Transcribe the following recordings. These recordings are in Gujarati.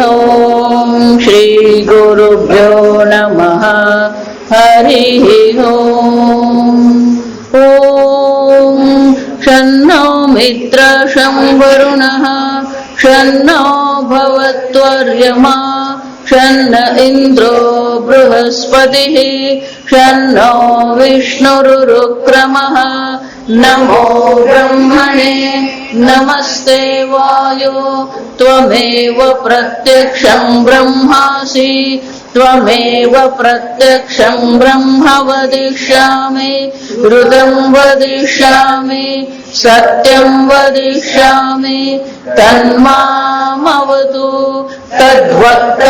ॐ श्री गुरुभ्यो नमः हरिः ॐ शन्नो मित्र शं वरुणः शन्नो भवत्वर्यमा शन्न इन्द्रो बृहस्पतिः शन्नो विष्णुरुक्रमः नमो ब्रह्मणे नमस्ते वायो त्वमेव प्रत्यक्षं ब्रह्मासि त्वमेव प्रत्यक्षं ब्रह्म वदिष्यामि ऋतं वदिष्यामि सत्यं वदिष्यामि तन्मामवतु तद्वक्तारमवतु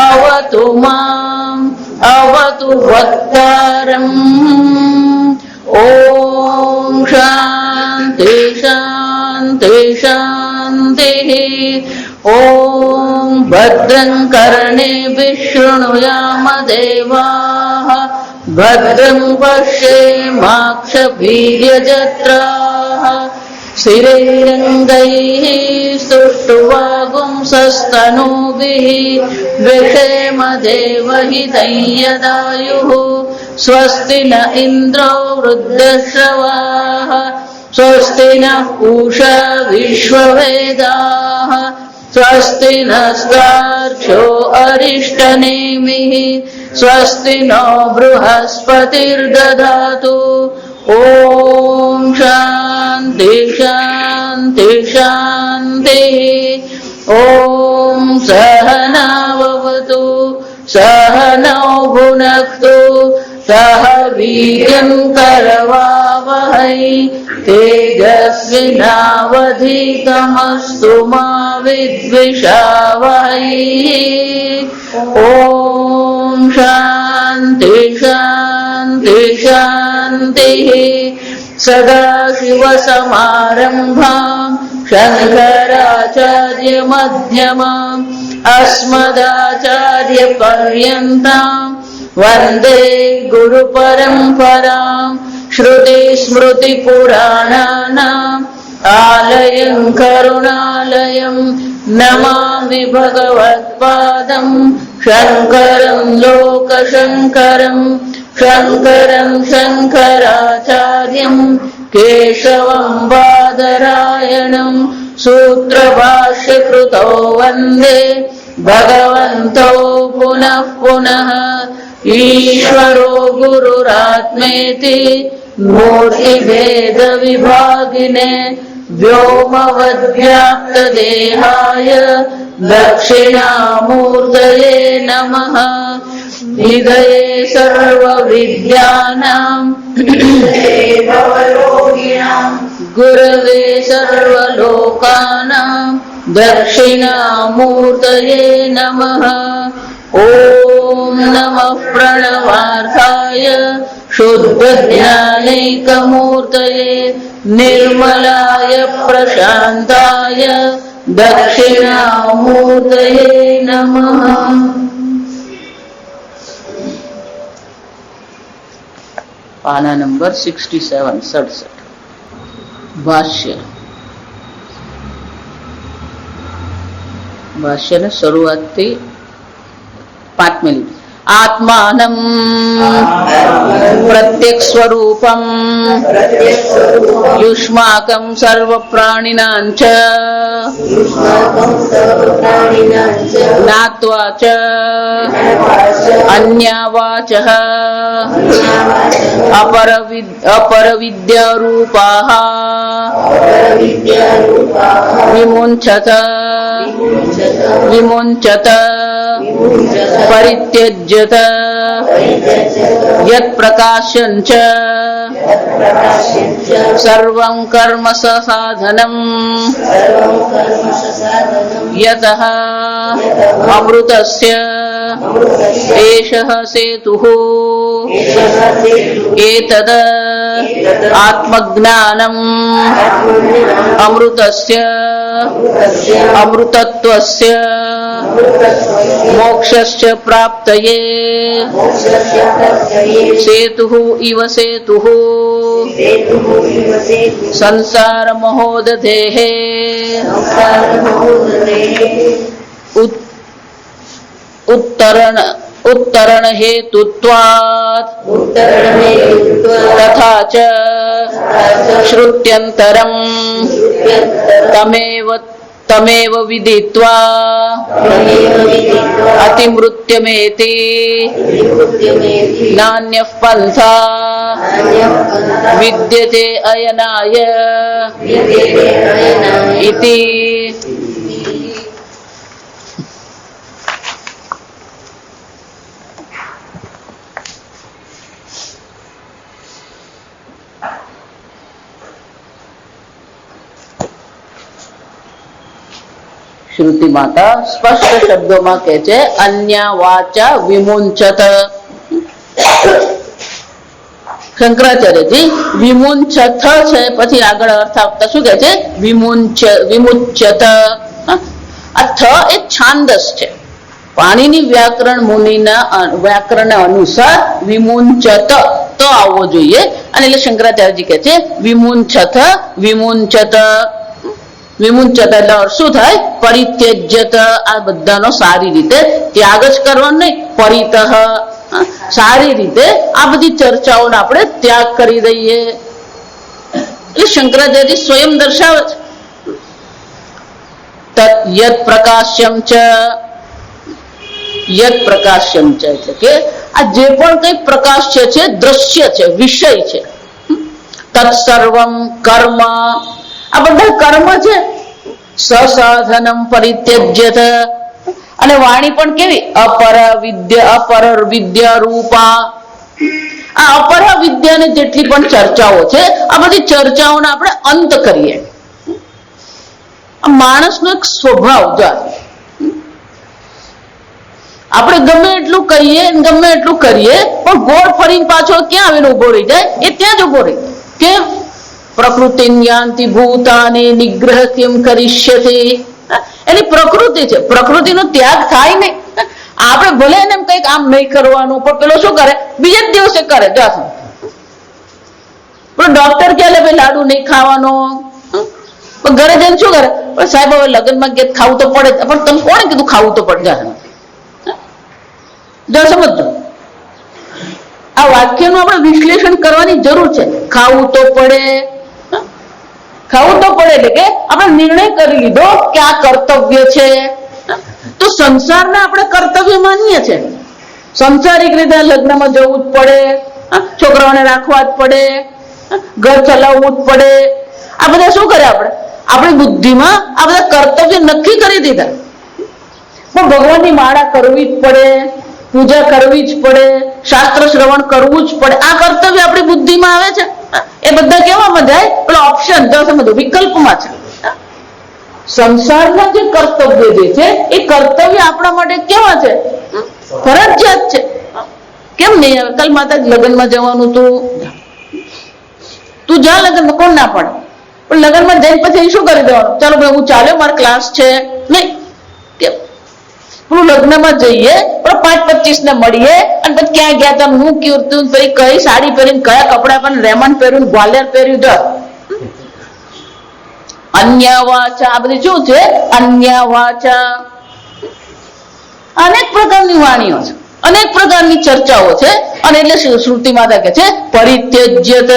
अवतु माम् अवतु वक्तारम् ॐ शान्ति शान्ति शान्तिः ॐ भद्रं कर्णेभिः शृणुयाम देवाः भद्रं पश्येमाक्षभिर्यजत्राः स्थिरैरङ्गैः स्तुष्ट्वागुंसस्तनूभिः व्यशेम देवहितं यदायुः स्वस्ति न इन्द्रो वृद्धश्रवाः स्वस्ति नः पूषा विश्ववेदाः स्वस्ति नस्तार्क्ष्यो अरिष्टनेमिः स्वस्ति नो बृहस्पतिर्दधातु ॐ शान्ति शान्ति शान्तिः ॐ सहनाववतु सहनौ भुनक्तु सह वीर्यं करवावहै तेजस्विनावधीतमस्तु मा विद्विषावहै ॐ शान्ति शान्ति शान्तिः सदाशिवसमारम्भाम् शङ्कराचार्यमध्यमाम् अस्मदाचार्यपर्यन्ताम् वन्दे गुरुपरम्पराम् श्रुतिस्मृतिपुराणानाम् आलयं करुणालयं नमामि भगवत्पादं शङ्करं लोकशङ्करं शङ्करं शङ्कराचार्यं केशवं बादरायणं सूत्रभाष्यकृतौ वन्दे भगवन्तौ पुनः पुनः ईश्वरो गुरुरात्मेति मूर्तिभेदविभागिने व्योमवद्व्याप्तदेहाय दक्षिणामूर्तये नमः हृदये सर्वविद्यानां गुरवे सर्वलोकानां दक्षिणामूर्तये नमः ॐ नमः प्रणवार्थाय शुद्धज्ञानैकमूर्तये निर्मलाय प्रशान्ताय दक्षिणामूर्तये नमः। पाना नंबर 67 67 भाष्य भाष्यने શરૂઆતથી 5 મિનિટ आत्मानं प्रत्यक्ष स्वरूपं युष्माकं सर्वप्राणिनां च ज्ञात्वा च अन्यवाचः अपरविद्यारूपाः विमुञ्चत परित्यज्यत यत् प्रकाशं च सर्वं कर्म साधनं यतः अमृतस्य एषः सेतुः एतद् आत्मज्ञानम् अमृतस्य अमृतत्वस्य मोक्षस्य प्राप्तये सेतुः इव सेतुः સંસાર મહોદધેઃ ઉત્તરણ હેતુત્વાत् તથા ચ શ્રુત્યંતરમ તમેવ વિદિત્વા અતિમૃત્યમેતિ નાન્યઃ પંથા વિદ્યતે અયનાય ઇતિ. શ્રુતિ માતા સ્પષ્ટ શબ્દોમાં કહે છે અન્ય વાચા વિમુંચત. શંકરાચાર્યજી વિમુંચત છે પછી આગળ અર્થ આપતા શું કહે છે વિમુચ્યત. આ થ એ છાંદસ છે. પાણીની વ્યાકરણ મુનિના વ્યાકરણ અનુસાર વિમુંચત તો આવવો જોઈએ અને એટલે શંકરાચાર્યજી કહે છે વિમુંચત વિમુંચત. વિમુંચત એટલે શું થાય પરિત્યજ્યત. આ બધાનો સારી રીતે ત્યાગ જ કરવાનો નહીં, પરિતઃ સારી રીતે આ બધી ચર્ચાઓનો આપણે ત્યાગ કરી દઈએ. એટલે શંકરાચાર્ય સ્વયં દર્શાવે છે તત યદ પ્રકાશ્યમ ચ યદ પ્રકાશ્યમ ચ એટલે કે આ જે પણ કઈ પ્રકાશ છે દ્રશ્ય છે, વિષય છે. તત્સર્વમ કર્મ, આ બધા કર્મ છે. સસાધનમ પરિત્યજ્યત. અને વાણી પણ કેવી અપર વિદ્યા રૂપા. આ અપર વિદ્યાની જેટલી પણ ચર્ચાઓ છે આ બધી ચર્ચાઓને આપણે અંત કરીએ. માણસનો એક સ્વભાવ જાય, આપણે ગમે એટલું કહીએ ગમે એટલું કરીએ પણ ગોળ ફરીને પાછો ક્યાં આવીને ઉભો રહી જાય? એ ત્યાં જ ઉભો રહી જાય. કેમ? પ્રકૃતિ યાંતિ ભૂતાની નિગ્રહ કેમ કરીષ્યતિ. એની પ્રકૃતિ છે, પ્રકૃતિનો ત્યાગ થાય નહીં. આપણે ભલે એને કંઈક આમ નહીં કરવાનું પણ પેલો શું કરે બીજે જ દિવસે કરે. જાશું ડોક્ટર કહે ભાઈ લાડુ નહીં ખાવાનો, પણ ઘરે જઈને શું કરે પણ સાહેબ હવે લગ્નમાં ગેત ખાવું તો પડે. પણ તમે કોણે કીધું ખાવું તો પડે? જા સમજો. આ વાક્યનું આપણે વિશ્લેષણ કરવાની જરૂર છે. ખાવું તો પડે, ખાવું તો પડે એટલે કે આપણે નિર્ણય કરી લીધો કે આ કર્તવ્ય છે. તો સંસારને આપણે કર્તવ્ય માનીએ છીએ. સંસારિક રીતે લગ્નમાં જવું જ પડે, છોકરાઓને રાખવા જ પડે, ઘર ચલાવવું જ પડે. આ બધા શું કરે આપણે આપણી બુદ્ધિમાં આ બધા કર્તવ્ય નક્કી કરી દીધા. પણ ભગવાનની માળા કરવી જ પડે, પૂજા કરવી જ પડે, શાસ્ત્ર શ્રવણ કરવું જ પડે. આ કર્તવ્ય આપણી બુદ્ધિમાં આવે છે. એ બધા કેવામાં જાય? પેલો ઓપ્શન સમજો વિકલ્પમાં છે. સંસારના જે કર્તવ્ય જે છે એ કર્તવ્ય આપણા માટે કેવા છે? ફરજિયાત છે. કેમ નહીં આવે? કાલ માતા લગ્નમાં જવાનું તું જા લગ્નમાં, કોણ ના પડે? પણ લગ્નમાં જઈને પછી શું કરી દેવાનું? ચાલો ભાઈ હું ચાલ્યો, મારો ક્લાસ છે નહીં. કેમ? હું લગ્નમાં જઈએ પણ 5-25 ને મળીએ અને પછી ક્યાં ગયા હતા, હું કીધું, પછી કઈ સાડી પહેરીને કયા કપડા પણ રેમન પહેર્યું, ગ્વાલિયર પહેર્યું. દર અન્ય વાચા, આ બધી શું છે? અન્ય વાચા. અનેક પ્રકારની વાણીઓ છે, અનેક પ્રકારની ચર્ચાઓ છે. અને એટલે શ્રુતિ માતા કે છે પરિત્યજ્યત.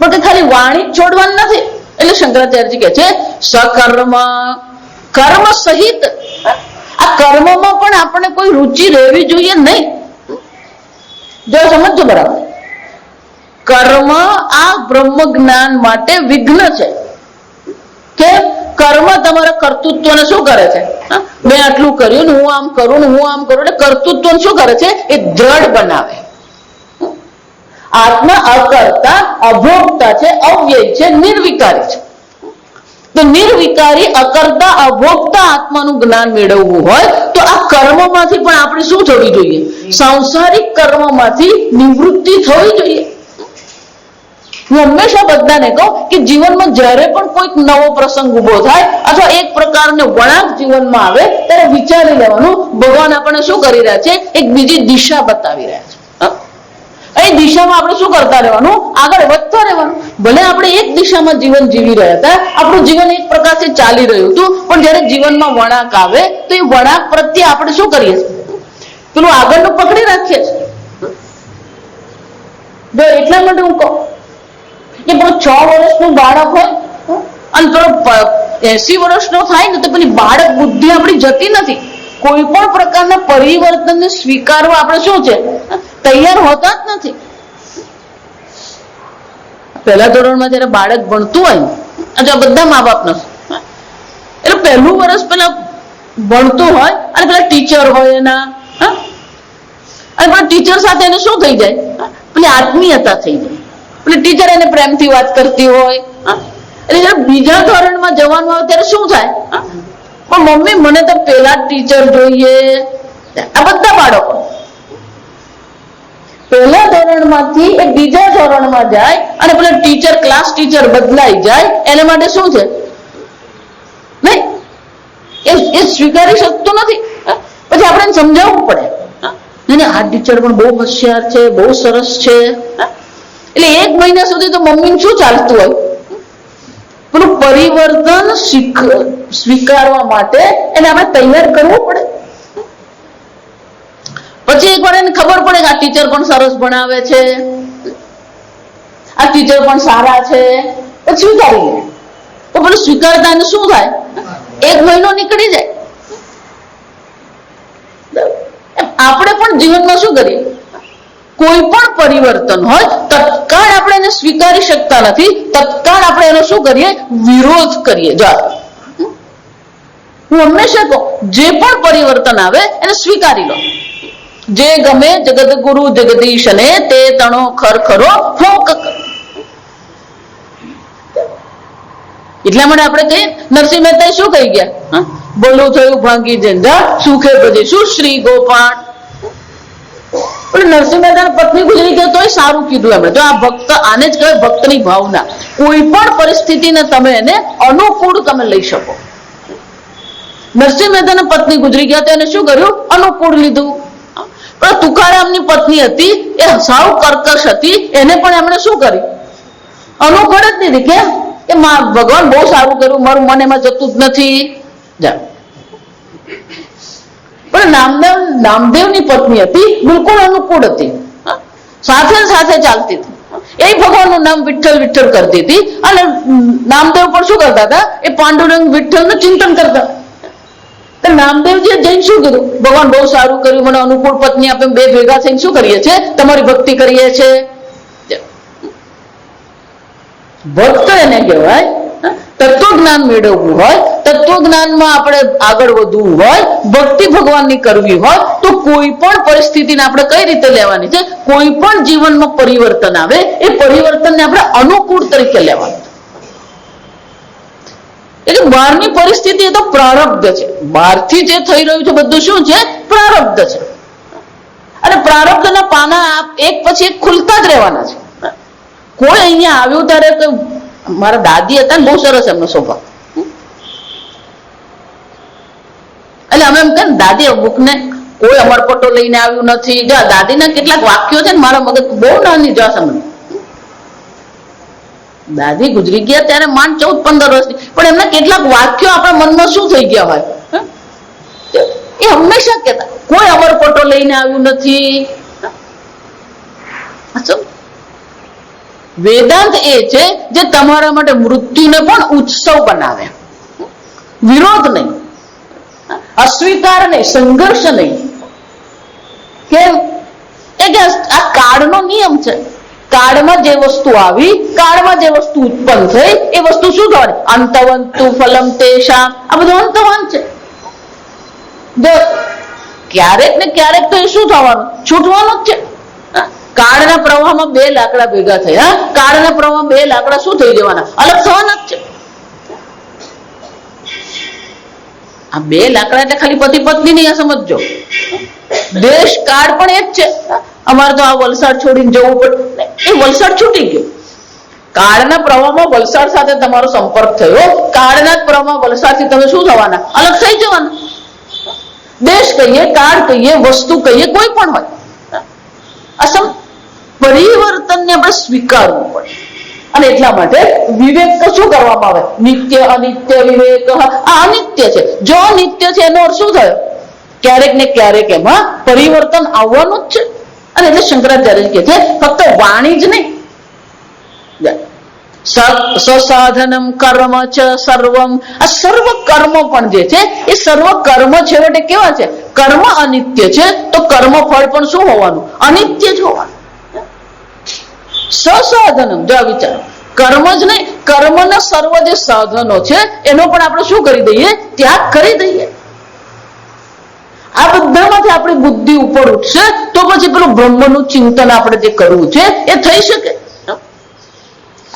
પણ ખાલી વાણી છોડવાની નથી. એટલે શંકરાચાર્યજી કે છે સકર્મ, કર્મ સહિત. આ કર્મમાં પણ આપણે કોઈ રુચિ રહેવી જોઈએ નહીં. જો સમજો બરાબર, કર્મ આ બ્રહ્મ જ્ઞાન માટે વિઘ્ન છે. કે કર્મ તમારા કર્તૃત્વને શું કરે છે? મેં આટલું કર્યું ને હું આમ કરું ને હું આમ કરું, એટલે કર્તૃત્વ શું કરે છે? એ દ્રઢ બનાવે. આત્મા અકર્તા અભોગતા છે, અવ્યય છે, નિર્વિકારી છે. તો નિર્વિકારી અકર્તા અભોગતા આત્માનું જ્ઞાન મેળવવું હોય તો આ કર્મમાંથી પણ આપણે શું થવી જોઈએ? સાંસારિક કર્મમાંથી નિવૃત્તિ થવી જોઈએ. હું હંમેશા બધાને કહું કે જીવનમાં જ્યારે પણ કોઈક નવો પ્રસંગ ઉભો થાય અથવા એક પ્રકારનો વળાંક જીવનમાં આવે ત્યારે વિચારી લેવાનું ભગવાન આપણને શું કરી રહ્યા છે? એક બીજી દિશા બતાવી રહ્યા છે. એ દિશામાં આપણે શું કરતા રહેવાનું? આગળ વધતા રહેવાનું. ભલે આપણે એક દિશામાં જીવન જીવી રહ્યા હતા, આપણું જીવન એક પ્રકારથી ચાલી રહ્યું હતું, પણ જયારે જીવનમાં વળાંક આવે તો એ વળાંક પ્રત્યે આપણે શું કરીએ? પેલું આગળનું પકડી રાખીએ છીએ. જો એટલા માટે હું કહું કે પેલું 6 વર્ષનું બાળક હોય અને પેલો 80 વર્ષનો થાય ને તો પેલી બાળક બુદ્ધિ આપણી જતી નથી. કોઈ પણ પ્રકારના પરિવર્તનને સ્વીકારવા આપણે શું છે? તૈયાર હોતા જ નથી. પહેલા ધોરણમાં જયારે બાળક ભણતું હોય, આ બધા મા બાપ નથી, એટલે પહેલું વર્ષ પેલા ભણતું હોય અને પેલા ટીચર હોય એના, અને પેલા ટીચર સાથે એને શું થઈ જાય? પેલી આત્મીયતા થઈ જાય. પેલી ટીચર એને પ્રેમથી વાત કરતી હોય, એટલે જયારે બીજા ધોરણમાં જવાનું આવે ત્યારે શું થાય? પણ મમ્મી મને તો પેલા ટીચર જોઈએ. આ બધા બાળકો પહેલા ધોરણમાંથી એ બીજા ધોરણમાં જાય અને પેલા ટીચર, ક્લાસ ટીચર બદલાઈ જાય, એના માટે શું છે? નહીં, એ સ્વીકારી શકતું નથી. પછી આપણે સમજાવવું પડે, આ ટીચર પણ બહુ હોશિયાર છે, બહુ સરસ છે. એટલે 1 મહિના સુધી તો મમ્મીને શું ચાલતું હોય? પેલું પરિવર્તન સ્વીકારવા માટે એને આપણે તૈયાર કરવું પડે. પછી એકવાર એને ખબર પડે કે આ ટીચર પણ સરસ ભણાવે છે, આ ટીચર પણ સારા છે, પછી સ્વીકારી લે. તો પેલું સ્વીકારતા એને શું થાય? 1 મહિનો નીકળી જાય. આપણે પણ જીવનમાં શું કરીએ? કોઈ પણ પરિવર્તન હોય તત્કાળ આપણે એને સ્વીકારી શકતા નથી. તત્કાળ આપણે એનો શું કરીએ? વિરોધ કરીએ. જો હું હંમેશા કહું, જે પણ પરિવર્તન આવે એને સ્વીકારી લો. જે ગમે જગદગુરુ જગદીશને તે તણો ખરખરો ફોક. એટલા માટે આપણે કહીએ, નરસિંહ મહેતા શું કહી ગયા? બોલું થયું ભાંગી ઝંઝા, સુખે ભજે શું શ્રી ગોપાલ. નરસિંહ મહેતાની પત્ની ગુજરી ગયા તોય સારું કીધું એમણે. તો આ ભક્ત, આને જ કહેવાય ભક્તની ભાવના. કોઈ પણ પરિસ્થિતિને તમે એને અનુકૂળ તમે લઈ શકો. નરસિંહ મહેતાની પત્ની ગુજરી ગયા તો એને શું કર્યું? અનુકૂળ લીધું. પણ તુકારામની પત્ની હતી, એ સાવ કર્કશ હતી, એને પણ એમણે શું કર્યું? અનુકૂળ જ નથી. કેમ? કે ભગવાન બહુ સારું કર્યું, મારું મન એમાં જતું જ નથી. પણ નામદેવની પત્ની હતી, બિલકુલ અનુકૂળ હતી, સાથે સાથે ચાલતી હતી. એ ભગવાનનું નામ વિઠ્ઠલ વિઠ્ઠલ કરતી હતી. અને નામદેવ પણ શું કરતા હતા? એ પાંડુરંગ વિઠ્ઠલનું ચિંતન કરતા. નામદેવજીએ જઈને શું કીધું? ભગવાન બહુ સારું કર્યું, મને અનુકૂળ પત્ની આપે, બે ભેગા થઈને શું કરીએ છીએ? તમારી ભક્તિ કરીએ છીએ. ભક્ત એને કહેવાય. તત્વજ્ઞાન મેળવવું હોય, તત્વજ્ઞાનમાં આપણે આગળ વધવું હોય, ભક્તિ ભગવાનની કરવી હોય, તો કોઈ પણ પરિસ્થિતિને આપણે કઈ રીતે લેવાની છે? કોઈ પણ જીવનમાં પરિવર્તન આવે, એ પરિવર્તનને આપણે અનુકૂળ તરીકે લેવાનું. એટલે બહારની પરિસ્થિતિ એ તો પ્રારબ્ધ છે. બહારથી જે થઈ રહ્યું છે બધું શું છે? પ્રારબ્ધ છે. અને પ્રારબ્ધના પાના એક પછી એક ખુલતા જ રહેવાના છે. કોઈ અહીંયા આવ્યું ત્યારે, મારા દાદી હતા ને, બહુ સરસ એમનો સ્વભાવ. એટલે અમે એમ કે દાદી બુકને કોઈ અમરપટ્ટો લઈને આવ્યું નથી. દાદીના કેટલાક વાક્યો છે ને, મારા મગજ બહુ નાની જા સમજ. દાદી ગુજરી ગયા ત્યારે માંડ 14-15 વર્ષની, પણ એમના કેટલાક વાક્યો આપણા મનમાં શું થઈ ગયા હોય? એ હંમેશા કહેતા, કોઈ અમરપટ્ટો લઈને આવ્યું નથી. વેદાંત એ છે જે તમારા માટે મૃત્યુને પણ ઉત્સવ બનાવે. વિરોધ નહીં, અસ્વીકાર નહીં, સંઘર્ષ નહીં. કેમ? કે આ કાળનો નિયમ છે. કાળમાં જે વસ્તુ આવી, કાળમાં જે વસ્તુ ઉત્પન્ન થઈ, એ વસ્તુ શું થવાની? અંતવંતુ ફલમ તેષામ. આ બધું અંતવાન છે. ક્યારેક ને ક્યારેક તો એ શું થવાનું? છૂટવાનું જ છે. કાળના પ્રવાહમાં 2 લાકડા ભેગા થયા, કાળના પ્રવાહમાં 2 લાકડા શું થઈ જવાના? અલગ થવાના જ છે. આ 2 લાકડા એટલે ખાલી પતિ પત્ની નહીં, સમજજો. દેશ કાળ પણ એક છે. અમારે તો આ વલસાડ છોડીને જવું પડે, એ વલસાડ છૂટી ગયું. કાળના પ્રવાહમાં વલસાડ સાથે તમારો સંપર્ક થયો, કાળના જ પ્રવાહમાં વલસાડથી તમે શું થવાના? અલગ થઈ જવાના. દેશ કહીએ, કાળ કહીએ, વસ્તુ કહીએ, કોઈ પણ હોય. પરિવર્તનને આપણે સ્વીકારવું પડે. અને એટલા માટે વિવેક તો શું કરવામાં આવે? નિત્ય અનિત્ય વિવેક. આ અનિત્ય છે. જો અનિત્ય છે એનો અર્થ શું થયો? ક્યારેક ને ક્યારેક એમાં પરિવર્તન આવવાનું જ છે. અને એટલે શંકરાચાર્ય કહે છે ફક્ત વાણી જ નહીં, સસાધનમ કર્મ ચ સર્વમ. આ સર્વ કર્મ પણ જે છે એ સર્વ કર્મ છેવટે કેવા છે? કર્મ અનિત્ય છે તો કર્મ ફળ પણ શું હોવાનું? અનિત્ય જ હોવાનું. સસાધનમ, જો વિચારો, કર્મ જ નહીં, કર્મના સર્વ જે સાધનો છે એનો પણ આપણે શું કરી દઈએ? ત્યાગ કરી દઈએ. આ બધામાંથી આપણી બુદ્ધિ ઉપર ઉઠશે તો પછી પેલું બ્રહ્મનું ચિંતન આપણે જે કરવું છે એ થઈ શકે.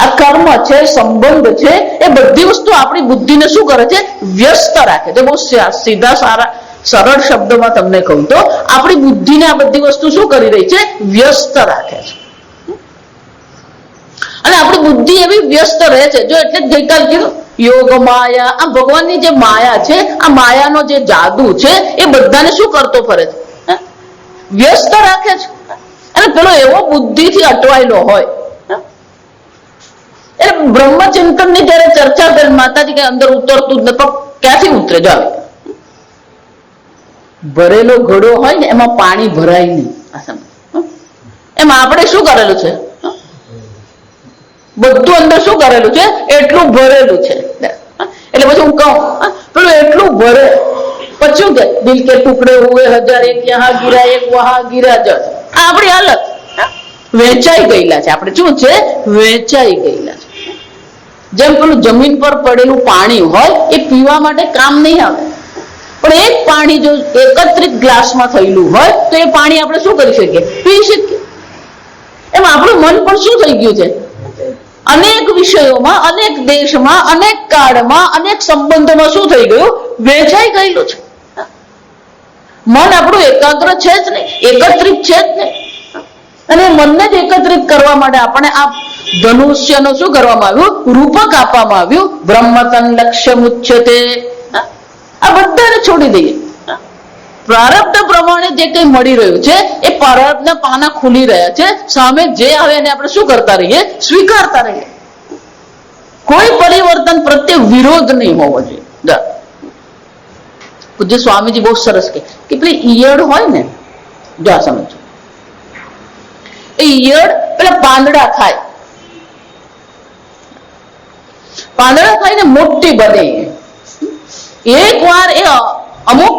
આ કર્મ છે, સંબંધ છે, એ બધી વસ્તુ આપણી બુદ્ધિને શું કરે છે? વ્યસ્ત રાખે છે. બહુ સીધા સારા સરળ શબ્દમાં તમને કહું તો આપણી બુદ્ધિને આ બધી વસ્તુ શું કરી રહી છે? વ્યસ્ત રાખે છે. અને આપણી બુદ્ધિ એવી વ્યસ્ત રહે છે. જો એટલે જ ગઈકાલ કીધું યોગ માયા, આ ભગવાનની જે માયા છે, આ માયાનો જે જાદુ છે એ બધાને શું કરતો ફરે છે? વ્યસ્ત રાખે છે. અને પેલો એવો બુદ્ધિથી અટવાયેલો હોય એટલે બ્રહ્મચિંતન ની જયારે ચર્ચા કરે માતાજી કઈ અંદર ઉતરતું જ નથી. ક્યાંથી ઉતરે? જાવ, ભરેલો ઘડો હોય ને એમાં પાણી ભરાય નહીં. એમાં આપણે શું કરેલું છે? બધું અંદર શું કરેલું છે? એટલું ભરેલું છે. એટલે પછી હું કહું પેલું એટલું ભરે પછી શું કે દિલ કે ટુકડે હુએ હજાર, એક યહાં ગિરા એક વહાં ગિરા. જ આપણી હાલત વેચાઈ ગયેલા છે. આપણે શું છે? વેચાઈ ગયેલા છે. જેમ પેલું જમીન પર પડેલું પાણી હોય એ પીવા માટે કામ નહીં આવે, પણ એક પાણી જો એકત્રિત ગ્લાસમાં થયેલું હોય તો એ પાણી આપણે શું કરી શકીએ? પી શકીએ. એમ આપણું મન પણ શું થઈ ગયું છે? અનેક વિષયોમાં, અનેક દેશમાં, અનેક કાળમાં, અનેક સંબંધોમાં શું થઈ ગયું? વેચાઈ ગયેલું છે. મન આપણું એકાગ્ર છે જ નહીં, એકત્રિત છે જ નહીં. અને મનને જ એકત્રિત કરવા માટે આપણે આ ધનુષ્યનો શું કરવામાં આવ્યું? રૂપક આપવામાં આવ્યું. બ્રહ્મતન લક્ષ્ય મુચ્યતે. આ બધાને છોડી દઈએ. પ્રારબ્ધ પ્રમાણે જે કઈ મળી રહ્યું છે એ પ્રારબ્ધના પાના ખુલી રહ્યા છે. સામે જે આવે એને આપણે શું કરતા રહીએ? સ્વીકારતા રહીએ. કોઈ પરિવર્તન પ્રત્યે વિરોધ નહીં હોવો જોઈએ. પૂજ્ય સ્વામીજી બહુ સરસ કે પેલી ઈયળ હોય ને, જો સમજો, એ ઈયળ પેલા પાંદડા ખાય, પાંદડા ખાઈને મોટી બને. એક વાર એ અમુક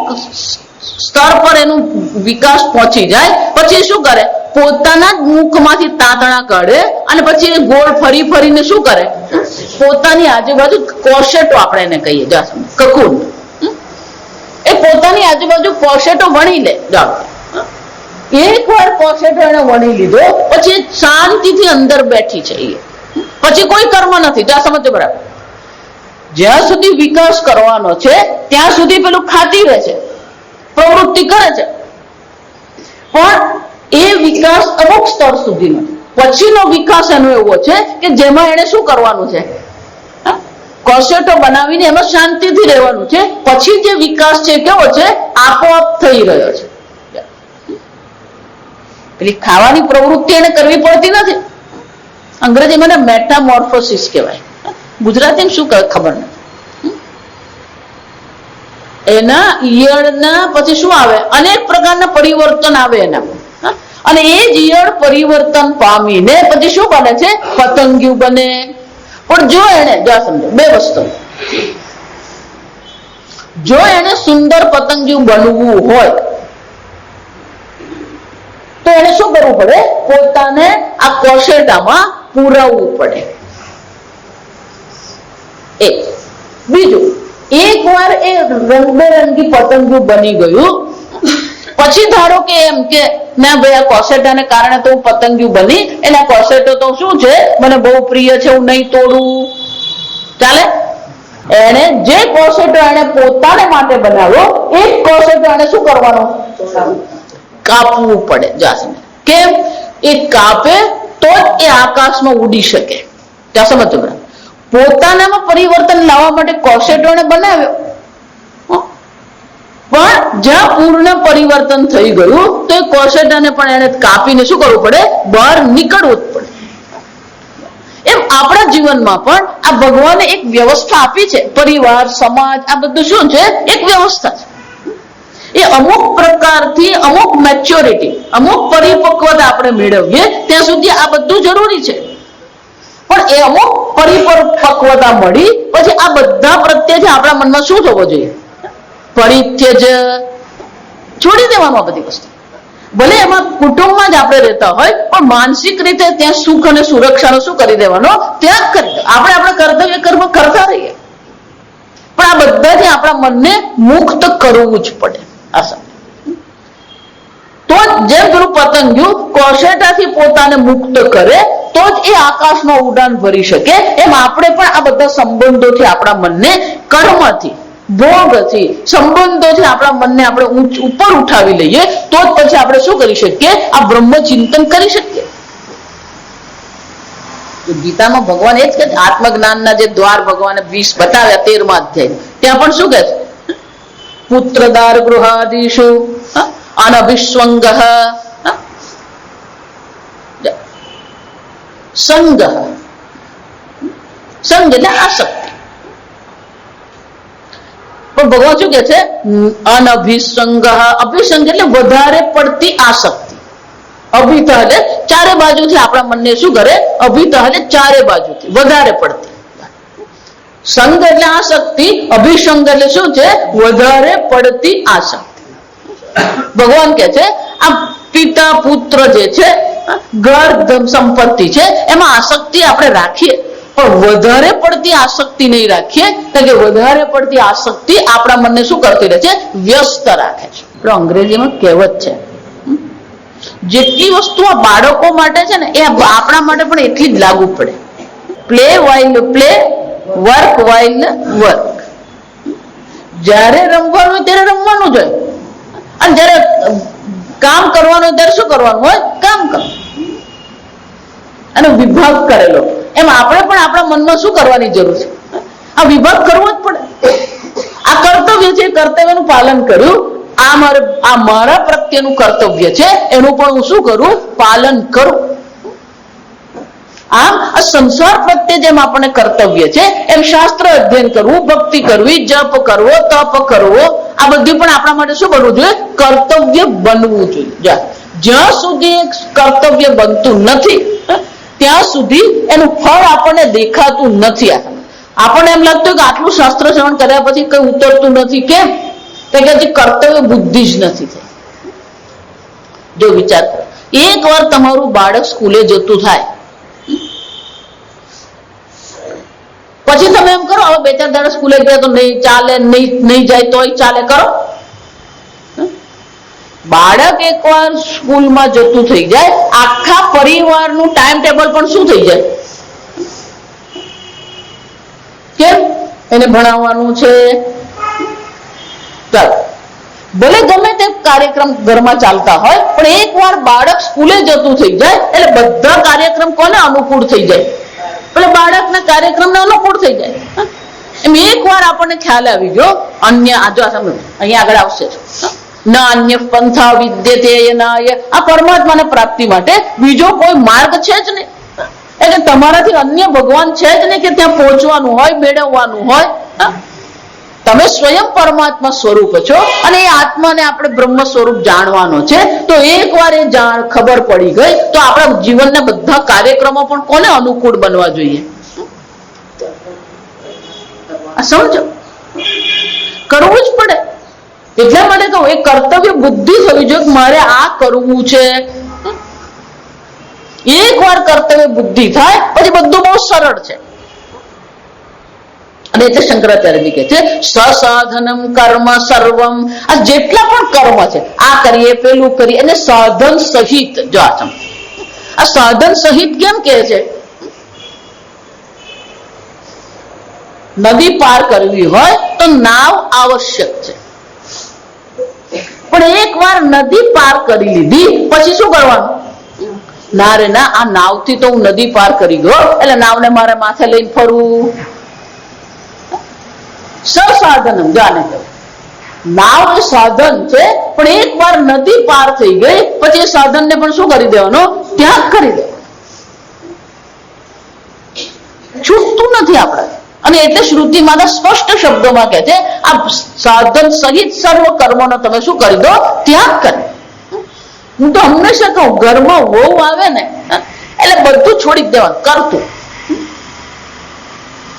સ્તર પર એનું વિકાસ પહોંચી જાય પછી શું કરે? પોતાના જ મુખમાંથી તાતણા કાઢે અને પછી એ ગોળ ફરી ફરીને શું કરે? પોતાની આજુબાજુ કોશેટો આપણે એને કહીએ, કકુન, એ પોતાની આજુબાજુ કોશેટો વણી લે. એક વાર કોશેટો એને વણી લીધો પછી શાંતિથી અંદર બેઠી છે. પછી કોઈ કર્મ નથી. જ્યાં સમજો બરાબર, જ્યાં સુધી વિકાસ કરવાનો છે ત્યાં સુધી પેલું ખાતી રહે છે, પ્રવૃત્તિ કરે છે, પણ એ વિકાસ અમુક સ્તર સુધીનો. પછીનો વિકાસ એનો એવો છે કે જેમાં એને શું કરવાનું છે? કોશેટો બનાવીને એમાં શાંતિથી રહેવાનું છે. પછી જે વિકાસ છે કેવો છે? આપોઆપ થઈ રહ્યો છે. પેલી ખાવાની પ્રવૃત્તિ એને કરવી પડતી નથી. અંગ્રેજીમાં એને મેટામોર્ફોસિસ કહેવાય. ગુજરાતીમાં શું કહે ખબર નથી. એના ઈયળના પછી શું આવે? અનેક પ્રકારના પરિવર્તન આવે એનામાં. અને એ જ ઈયળ પરિવર્તન પામીને પછી શું બને છે? પતંગિયું બને. પણ જો એને, જ્યાં સમજો, બે વસ્તુ, જો એને સુંદર પતંગિયું બનવું હોય તો એને શું કરવું પડે? પોતાને આ કોશેટામાં પુરાવવું પડે. એક. બીજું, એક વાર એ રંગબેરંગી પતંગિયું બની ગયું પછી ધારો કે એમ કે ના ભાઈ આ કોશેટાને કારણે તો હું પતંગિયું બની, એના કોશેટો તો શું છે મને બહુ પ્રિય છે, હું નહીં તોડું, ચાલે? એને જે કોશેટો એને પોતાને માટે બનાવ્યો એ કોશેટો એને શું કરવાનો? કાપવું પડે. જાસમે કેમ? એ કાપે તો જ એ આકાશમાં ઉડી શકે. ત્યાં સમજો બરાબર. પોતાનામાં પરિવર્તન લાવવા માટે કોશેટોને બનાવ્યો, પણ જ્યાં પૂર્ણ પરિવર્તન થઈ ગયું તો એ કોશેટાને પણ એને કાપીને શું કરવું પડે? બહાર નીકળવું જ પડે. એમ આપણા જીવનમાં પણ આ ભગવાને એક વ્યવસ્થા આપી છે. પરિવાર, સમાજ, આ બધું શું છે? એક વ્યવસ્થા છે. એ અમુક પ્રકારથી અમુક મેચ્યોરિટી, અમુક પરિપક્વતા આપણે મેળવીએ ત્યાં સુધી આ બધું જરૂરી છે. પણ એ અમુક પરિપક્વતા મળી પછી આ બધા પ્રત્યે આપણા મનમાં શું થવો જોઈએ? પરિત્યજ, છોડી દેવાનું આ બધી વસ્તુ. ભલે એમાં કુટુંબમાં જ આપણે રહેતા હોય પણ માનસિક રીતે ત્યાં સુખ અને સુરક્ષાનો શું કરી દેવાનો? ત્યાગ કરી દે. આપણે આપણા કર્તવ્ય કર્મ કરતા રહીએ પણ આ બધાથી આપણા મનને મુક્ત કરવું જ પડે. તો જેમ પેલું પતંગિયું કોશેટાથી પોતાને મુક્ત કરે તો જ એ આકાશમાં ઉડાન ભરી શકે, એમ આપણે પણ આ બધા સંબંધોથી આપણા મનને, કર્મથી, ભોગથી, સંબંધોથી આપણા મનને આપણે ઉપર ઉઠાવી લઈએ તો જ પછી આપણે શું કરી શકીએ? આ બ્રહ્મ ચિંતન કરી શકીએ. ગીતામાં ભગવાન એ જ કહે છે, આત્મજ્ઞાનના જે દ્વાર ભગવાને 20 બતાવ્યા 13મા અધ્યાય, ત્યાં પણ શું કહે છે? પુત્રદાર ગૃહાદિષુ અનભિસ્વંગ સંગ. સંગ એટલે આસક્તિ. પણ ભગવાન શું કે છે? અનભિસંગ. અભિસંગ એટલે વધારે પડતી આસક્તિ. અભિત એટલે ચારે બાજુથી આપણા મનને શું કરે? અભિત એટલે ચારે બાજુથી વધારે પડતી. સંગ એટલે આસક્તિ, અભિસંગ એટલે શું છે? વધારે પડતી આસક્તિ. ભગવાન કે છે આ પિતા પુત્ર જે છે, ઘર સંપત્તિ છે, એમાં આસક્તિ આપણે રાખીએ પણ વધારે પડતી આસક્તિ નહીં રાખીએ, કારણ કે વધારે પડતી આસક્તિ આપણા મનને શું કરતી રહે છે? વ્યસ્ત રાખે છે. અંગ્રેજીમાં કહેવત છે, જેટલી વસ્તુ આ બાળકો માટે છે ને એ આપણા માટે પણ એટલી જ લાગુ પડે. Play while play, work while work. જ્યારે રમવાનું ત્યારે રમવાનું જ હોય અને જયારે કામ કરવાનું ત્યારે શું કરવાનું હોય? કામ કરવાનું. અને વિભાગ કરેલો એમ આપણે પણ આપણા મનમાં શું કરવાની જરૂર છે? આ વિભાગ કરવો જ પડે. આ કર્તવ્ય છે, કર્તવ્યનું પાલન કર્યું. આ મારા પ્રત્યેનું કર્તવ્ય છે, એનું પણ હું શું કરું? પાલન કરું. આમ આ સંસાર પ્રત્યે જેમ આપણને કર્તવ્ય છે એમ શાસ્ત્ર અધ્યયન કરવું, ભક્તિ કરવી, જપ કરવો, તપ કરવો, આ બધું પણ આપણા માટે શું કરવું જોઈએ? કર્તવ્ય બનવું જોઈએ. જ્યાં સુધી કર્તવ્ય બનતું નથી ત્યાં સુધી એનું ફળ આપણને દેખાતું નથી. આપણને એમ લાગતું કે આટલું શાસ્ત્ર શ્રવણ કર્યા પછી કઈ ઉતરતું નથી. કેમ? કે હજી કર્તવ્ય બુદ્ધિ જ નથી થઈ. જો વિચાર કરો, એક વાર તમારું બાળક સ્કૂલે જતું થાય પછી તમે એમ કરો હવે 2-4 દાડા સ્કૂલે ગયા તો નહીં ચાલે, નહીં જાય તોય ચાલે, કરો. બાળક એકવાર સ્કૂલમાં જતું થઈ જાય આખા પરિવારનું ટાઈમ ટેબલ પણ શું થઈ જાય? કેમ? એને ભણાવવાનું છે. ચાલો, ભલે ગમે તે કાર્યક્રમ ઘરમાં ચાલતા હોય પણ એકવાર બાળક સ્કૂલે જતું થઈ જાય એટલે બધા કાર્યક્રમ કોને અનુકૂળ થઈ જાય? એટલે બાળકના કાર્યક્રમને અનુકૂળ થઈ જાય. એમ એક વાર આપણને ખ્યાલ આવી ગયો અન્ય અહીંયા આગળ આવશે ન અન્ય પંથા વિદ્યતે યનાય, આ પરમાત્માને પ્રાપ્તિ માટે બીજો કોઈ માર્ગ છે જ નહીં. એટલે તમારાથી અન્ય ભગવાન છે જ નહીં કે ત્યાં પહોંચવાનું હોય, મેળવવાનું હોય. તમે સ્વયં પરમાત્મા સ્વરૂપ છો અને એ આત્માને આપણે બ્રહ્મ સ્વરૂપ જાણવાનો છે. તો એકવાર એ ખબર પડી ગઈ તો આપણા જીવનના બધા કાર્યક્રમો પણ કોને અનુકૂળ બનવા જોઈએ? સમજો, કરવું જ પડે. એટલા માટે કહું એ કર્તવ્ય બુદ્ધિ થવી જોઈએ કે મારે આ કરવું છે. એકવાર કર્તવ્ય બુદ્ધિ થાય પછી બધું બહુ સરળ છે. અને એટલે શંકરાચાર્યજી કહે છે સસાધનમ કર્મ સર્વમ. આ જેટલા પણ કર્મ છે આ કરીએ પેલું કરીએ અને સાધન સહિત. જો આ સાધન સહિત કેમ કહે છે? નદી પાર કરવી હોય તો નાવ આવશ્યક છે પણ એકવાર નદી પાર કરી લીધી પછી શું કરવાનું? ના રે ના, આ નાવથી તો હું નદી પાર કરી ગયો એટલે નાવને મારે માથે લઈને ફરવું. સસાધનમ જાને નાવ એ સાધન છે, પણ એકવાર નદી પાર થઈ ગઈ પછી એ સાધનને પણ શું કરી દેવાનો? ત્યાગ કરી દેવાનો. છૂટતું નથી આપણે. અને એટલે શ્રુતિ માતા સ્પષ્ટ શબ્દોમાં કહે છે આ સાધન સહિત સર્વ કર્મોનો તમે શું કરી દો? ત્યાગ કરી. હું તો હંમેશા કહું, ઘરમાં વહુ આવે ને એટલે બધું છોડી દેવાનું, કરતું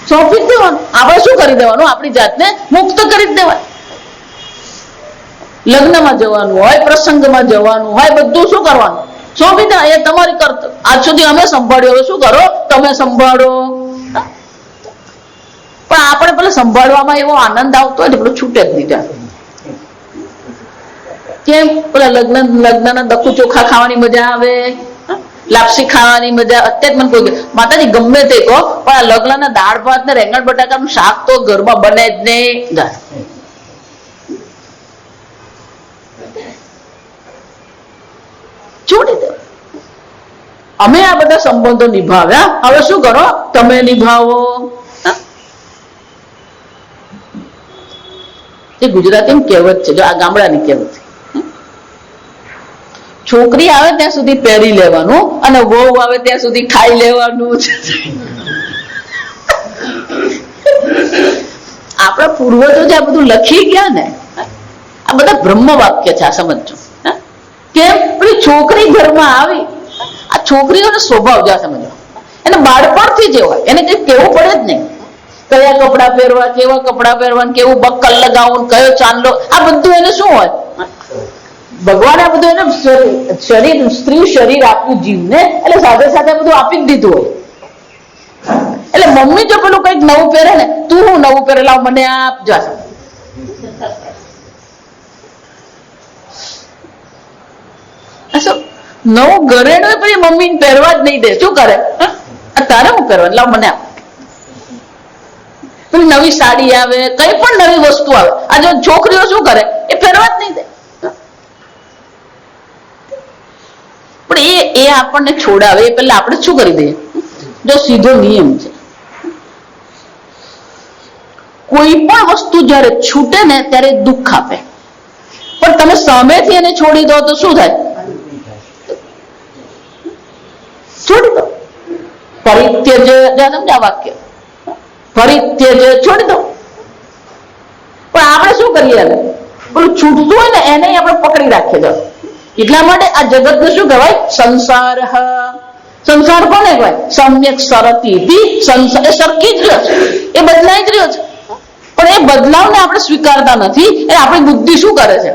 સોંપી દેવાનું. આપણે શું કરી દેવાનું? આપણી જાતને મુક્ત કરી દેવાનું. લગ્નમાં જવાનું હોય, પ્રસંગમાં જવાનું હોય, બધું શું કરવાનું? સોંપી દે. એ તમારી કરતા આજ સુધી અમે સંભાળ્યો, હવે શું કરો? તમે સંભાળો. પણ આપણે પેલા સંભાળવામાં એવો આનંદ આવતો હોય ને પેલું છૂટે જ નહીં. કેમ? પેલા લગ્નના દકુ ચોખા ખાવાની મજા આવે, લાપસી ખાવાની મજા. અત્યારે મને કોઈ માતાજી ગમે તે કહો, પણ આ લગ્નના દાળ ભાત ને રેંગણ બટાકાનું શાક તો ઘરમાં બને જ નહીં. છોડી દે. અમે આ બધા સંબંધો નિભાવ્યા, હવે શું કરો? તમે નિભાવો. એ ગુજરાતી કહેવત છે, જો આ ગામડાની કહેવત છે. છોકરી આવે ત્યાં સુધી પહેરી લેવાનું અને વહુ આવે ત્યાં સુધી ખાઈ લેવાનું. આપણા પૂર્વજો જે આ બધું લખી ગયા ને, આ બધા બ્રહ્મ વાક્ય છે. આ સમજો કેમ? પેલી છોકરી ઘરમાં આવી, આ છોકરીઓનો સ્વભાવ જ્યાં સમજો, એને બાળપણથી જે હોય એને કઈ કહેવું પડે જ નહીં. કયા કપડા પહેરવા, કેવા કપડા પહેરવા, કેવું બક્કલ લગાવવું, કયો ચાંદલો, આ બધું એને શું હોય? ભગવાને આ બધું એને શરીર, સ્ત્રી શરીર આપ્યું જીવને, એટલે સાથે સાથે બધું આપી જ દીધું હોય. એટલે મમ્મી જો પેલું કઈક નવું પહેરે ને, તું હું નવું પહેરેલા મને આપ જા. નવું ઘરેણું પછી મમ્મી પહેરવા જ નહીં દે. શું કરે? તારે હું પહેરવાનું? લાવ મને આપ. પેલી નવી સાડી આવે, કઈ પણ નવી વસ્તુ આવે, આ જો છોકરીઓ શું કરે? એ પહેરવા જ નહીં દે. પણ એ આપણને છોડાવે એ પહેલા આપણે શું કરી દઈએ? જો સીધો નિયમ છે, કોઈ પણ વસ્તુ જયારે છૂટે ને ત્યારે દુઃખ આપે, પણ તમે સામેથી એને છોડી દો તો શું થાય? છોડી દો. પરિત્યજ, સમજ્યા વાક્ય? પરિત્યજ, છોડી દો. પણ આપણે શું કરીએ? પેલું છૂટતું હોય ને એને આપણે પકડી રાખીએ. જાઓ. એટલા માટે આ જગતને શું કહેવાય? સંસાર. સંસાર કોને કહેવાય? સમ્યક સરતી. સંસાર એ સરકી જ રહ્યો છે, એ બદલાઈ જ રહ્યો છે, પણ એ બદલાવને આપણે સ્વીકારતા નથી. એ આપણી બુદ્ધિ શું કરે છે?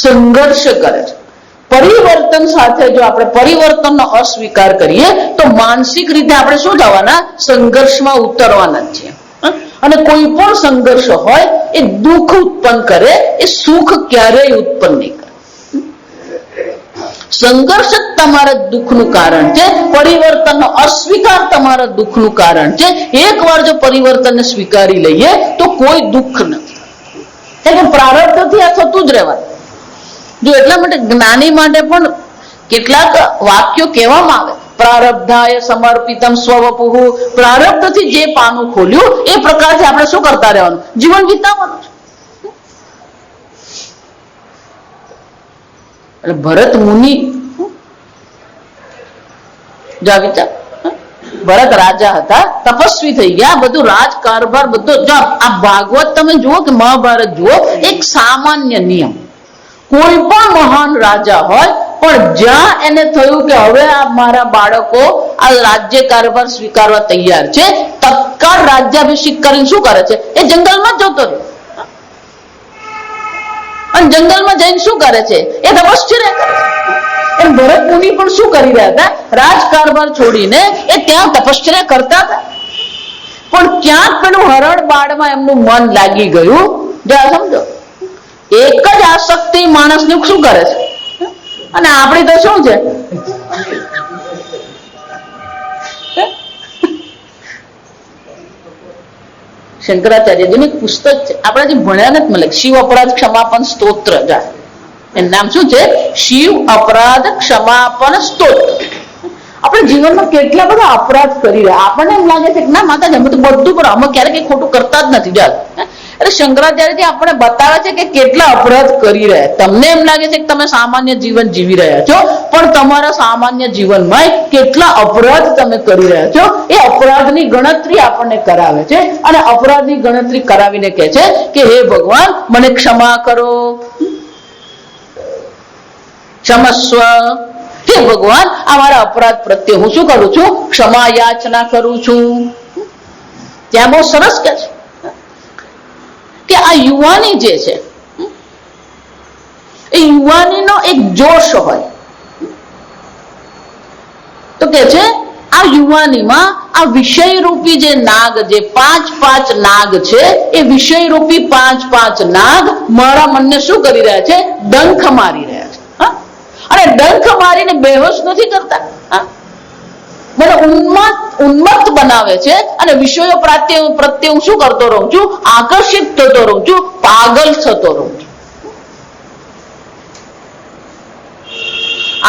સંઘર્ષ કરે છે. પરિવર્તન સાથે જો આપણે પરિવર્તનનો અસ્વીકાર કરીએ તો માનસિક રીતે આપણે શું થવાના? સંઘર્ષમાં ઉતરવાના જ છીએ. અને કોઈ પણ સંઘર્ષ હોય એ દુઃખ ઉત્પન્ન કરે, એ સુખ ક્યારેય ઉત્પન્ન નહીં કરે. સંઘર્ષ જ તમારા દુઃખનું કારણ છે, પરિવર્તનનો અસ્વીકાર તમારા દુઃખનું કારણ છે. એકવાર જો પરિવર્તનને સ્વીકારી લઈએ તો કોઈ દુઃખ નથી. એટલે પ્રારબ્ધથી આ થતું જ રહેવાનું. જો એટલા માટે જ્ઞાની માટે પણ કેટલાક વાક્યો કહેવામાં આવે, પ્રારબ્ધાય સમર્પિતમ સ્વવપુઃ. પ્રારબ્ધથી જે પાનું ખોલ્યું એ પ્રકારથી આપણે શું કરતા રહેવાનું? જીવન વિતાવવાનું છે. એટલે ભરત મુનિ વિચાર, ભરત રાજા હતા, તપસ્વી થઈ ગયા, બધું રાજકારભાર બધું. આ ભાગવત તમે જુઓ કે મહાભારત જુઓ, એક સામાન્ય નિયમ. કોઈ પણ મહાન રાજા હોય, પણ જ્યાં એને થયું કે હવે આ મારા બાળકો આ રાજ્ય કારભાર સ્વીકારવા તૈયાર છે, તત્કાળ રાજ્યાભિષેક કરીને શું કરે છે? એ જંગલમાં જતો રહ્યો. અને જંગલમાં જઈને શું કરે છે? એ તપશ્ચર્યા કરે છે. એમ ભરત મુનિ પણ શું કરી રહ્યા હતા? રાજકારભાર છોડીને એ ત્યાં તપશ્ચર્યા કરતા હતા. પણ ક્યાંક પેલું હરણ બાળમાં એમનું મન લાગી ગયું. જરા સમજો, એક જ આસક્તિ માણસને શું કરે છે? અને આપણી તો શું છે? શંકરાચાર્યજીનું એક પુસ્તક છે, આપણે જે ભણ્યા નથી મળે, શિવ અપરાધ ક્ષમાપન સ્તોત્ર. એનું નામ શું છે? શિવ અપરાધ ક્ષમાપન સ્તોત્ર. આપણે જીવનમાં કેટલા બધા અપરાધ કરી રહ્યા, આપણને એમ લાગે છે કે ના માતાજી અમે તો બધું, પણ અમે ક્યારેક ખોટું કરતા જ નથી. એટલે શંકરાચાર્યજી આપણે બતાવે છે કે કેટલા અપરાધ કરી રહ્યા. તમને એમ લાગે છે કે તમે સામાન્ય જીવન જીવી રહ્યા છો, પણ તમારા સામાન્ય જીવનમાં કેટલા અપરાધ તમે કરી રહ્યા છો એ અપરાધની ગણતરી આપણને કરાવે છે. અને અપરાધની ગણતરી કરાવીને કહે છે કે હે ભગવાન, મને ક્ષમા કરો, ક્ષમસ્વ. હે ભગવાન, આ મારા અપરાધ પ્રત્યે હું શું કરું છું? ક્ષમા યાચના કરું છું. ત્યાં બહુ સરસ કે છે કે આ યુવાની જે છે એ યુવાનીનો એક જોશ હોય. તો કે છે આ યુવાનીમાં આ વિષયરૂપી જે નાગ, જે 5 નાગ છે, એ વિષયરૂપી 5 નાગ મારા મનને શું કરી રહ્યા છે? ડંખ મારી રહ્યા છે. અને ડંખ મારીને બેહોશ નથી કરતા, મને ઉન્મત્ત બનાવે છે. અને વિષયો પ્રત્યે હું શું કરતો રહું છું? આકર્ષિત થતો રહું છું, પાગલ થતો રહું છું.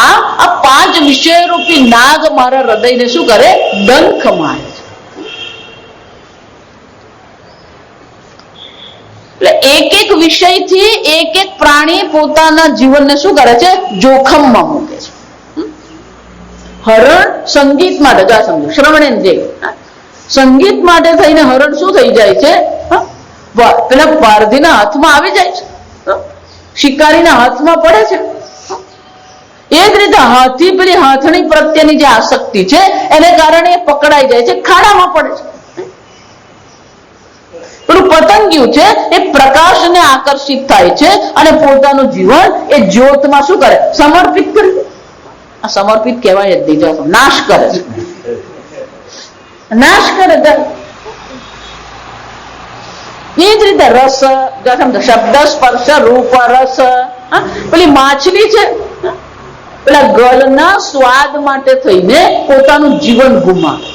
આ 5 વિષયરૂપી નાગ મારા હૃદયને શું કરે? ડંખ મારે છે. એટલે એક વિષયથી એક પ્રાણી પોતાના જીવનને શું કરે છે? જોખમમાં મૂકે છે. હરણ સંગીત માટે, જો સમજો, શ્રવણેન્દ્રિય સંગીત માટે થઈને હરણ શું થઈ જાય છે? પેલા પારધીના હાથમાં આવી જાય છે, શિકારીના હાથમાં પડે છે. એ જ રીતે હાથી પેલી હાથણી પ્રત્યેની જે આસક્તિ છે એને કારણે એ પકડાઈ જાય છે, ખાડામાં પડે છે. પેલું પતંગિયું છે એ પ્રકાશને આકર્ષિત થાય છે અને પોતાનું જીવન એ જ્યોતમાં શું કરે? સમર્પિત કરી દે. આ સમર્પિત કહેવાય જ નહીં, નાશ કરે છે, નાશ કરે. એ જ રીતે રસ, શબ્દ, સ્પર્શ, રૂપ, રસ. પેલી માછલી છે, પેલા ગળના સ્વાદ માટે થઈને પોતાનું જીવન ગુમાવે.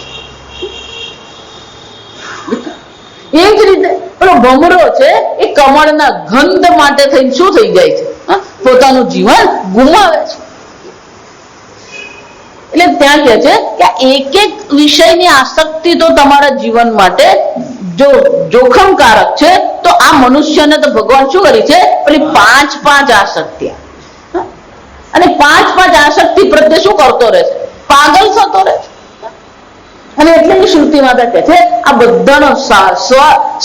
એ જ રીતે પેલો ભમરો છે એ કમળના ગંધ માટે થઈને શું થઈ જાય છે? પોતાનું જીવન ગુમાવે છે. એટલે ત્યાં કહે છે કે એક વિષયની આસક્તિ તો તમારા જીવન માટે જો જોખમકારક છે, તો આ મનુષ્યને તો ભગવાન શું કરી છે? પેલી 5 આસક્તિ, અને 5 આસક્તિ પ્રત્યે શું કરતો રહે છે? પાગલ થતો રહે છે. અને એટલે શ્રુતિ માતા કહે છે આ બધાનો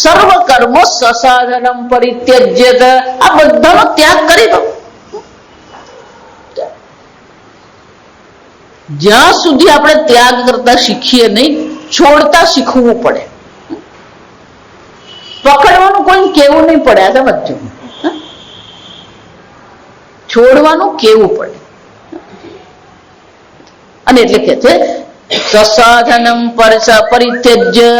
સર્વ કર્મો સસાધનમ પરિત્યજ્યત, આ બધાનો ત્યાગ કરી દો. જ્યાં સુધી આપણે ત્યાગ કરતા શીખીએ નહીં, છોડતા શીખવું પડે. પકડવાનું કોઈ કેવું નહીં પડે, આ સમજો. છોડવાનું કેવું પડે. અને એટલે કે છે સસાધનમ પરિત્યજ્ય.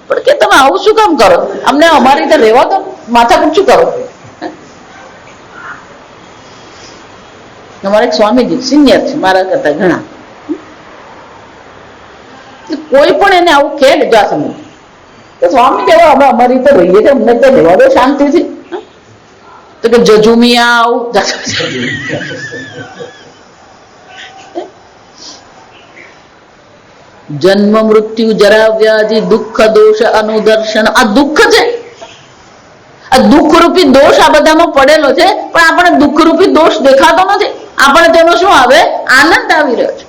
પણ કે તમે આવું શું કામ કરો? અમને અમારી રીતે રહેવા દો, માથાકૂટ શું કરો? અમારે સ્વામીજી સિનિયર છે મારા કરતા ઘણા, કોઈ પણ એને આવું કે જા સમજ તો સ્વામી કેવા અમે અમારી રીતે રહીએ છીએ, અમને તો રહેવા દો શાંતિથી. તો કે જજુમિયા આવું જન્મ મૃત્યુ જરા વ્યાધિ દુઃખ દોષ અનુદર્શન. આ દુઃખ છે, આ દુઃખ રૂપી દોષ આ બધામાં પડેલો છે, પણ આપણે દુઃખ રૂપી દોષ દેખાતો નથી. આપણે તેનો શું આવે? આનંદ આવી રહ્યો છે.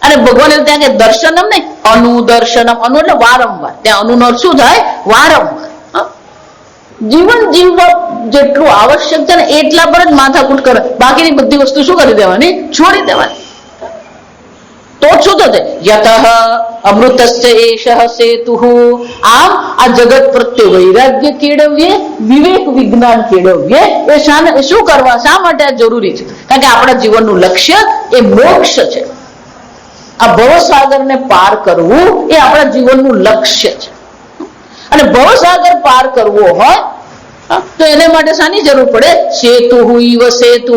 અને ભગવાન ત્યાં કે દર્શનમ નહીં, અનુદર્શનમ. અનુ એટલે વારંવાર, ત્યાં અનુનો શું થાય? વારંવાર. જીવન જીવવા જેટલું આવશ્યક છે ને એટલા પર જ માથાકૂટ કરે, બાકીની બધી વસ્તુ શું કરી દેવાની? છોડી દેવાની. તો શું થશે? યતઃ અમૃતસ્ય એષઃ સેતુઃ. આમ આ જગત પ્રત્યે વૈરાગ્ય કેળવીએ, વિવેક વિજ્ઞાન કેળવીએ. એ શું કરવા, શા માટે આ જરૂરી છે? કારણ કે આપણા જીવનનું લક્ષ્ય એ મોક્ષ છે. આ ભવસાગરને પાર કરવું એ આપણા જીવનનું લક્ષ્ય છે. અને ભવસાગર પાર કરવો હોય તો એને માટે શાની જરૂર પડે? સેતુ ઇવ સેતુ.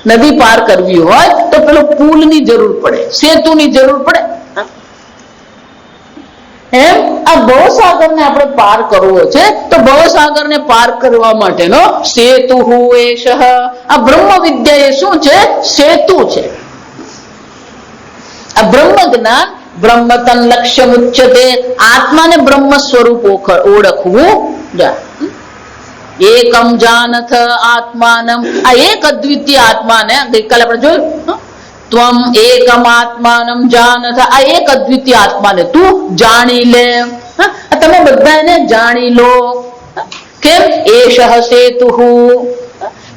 નદી પાર કરવી હોય તો પેલો પુલની જરૂર પડે, સેતુની જરૂર પડે. એમ આ ભવસાગરને આપણે પાર કરવો છે, તો ભવસાગરને પાર કરવા માટેનો સેતુ એષઃ. આ બ્રહ્મ વિદ્યા એ શું છે? સેતુ છે. આ બ્રહ્મ જ્ઞાન બ્રહ્મ તન લક્ષ્ય ઉચ્યતે, આત્માને બ્રહ્મ સ્વરૂપ ઓળખવું. એકમ જાનથ આત્માનમ, આ એક અદ્વિતીય આત્માને ગઈકાલે આપણે જોયું, ત્વમ એકમ આત્માનમ જાનથ, આ એક અદ્વિતીય આત્માને તું જાણી લે. તમે બધા એને જાણી લો. કેમ? એષઃ સેતુઃ.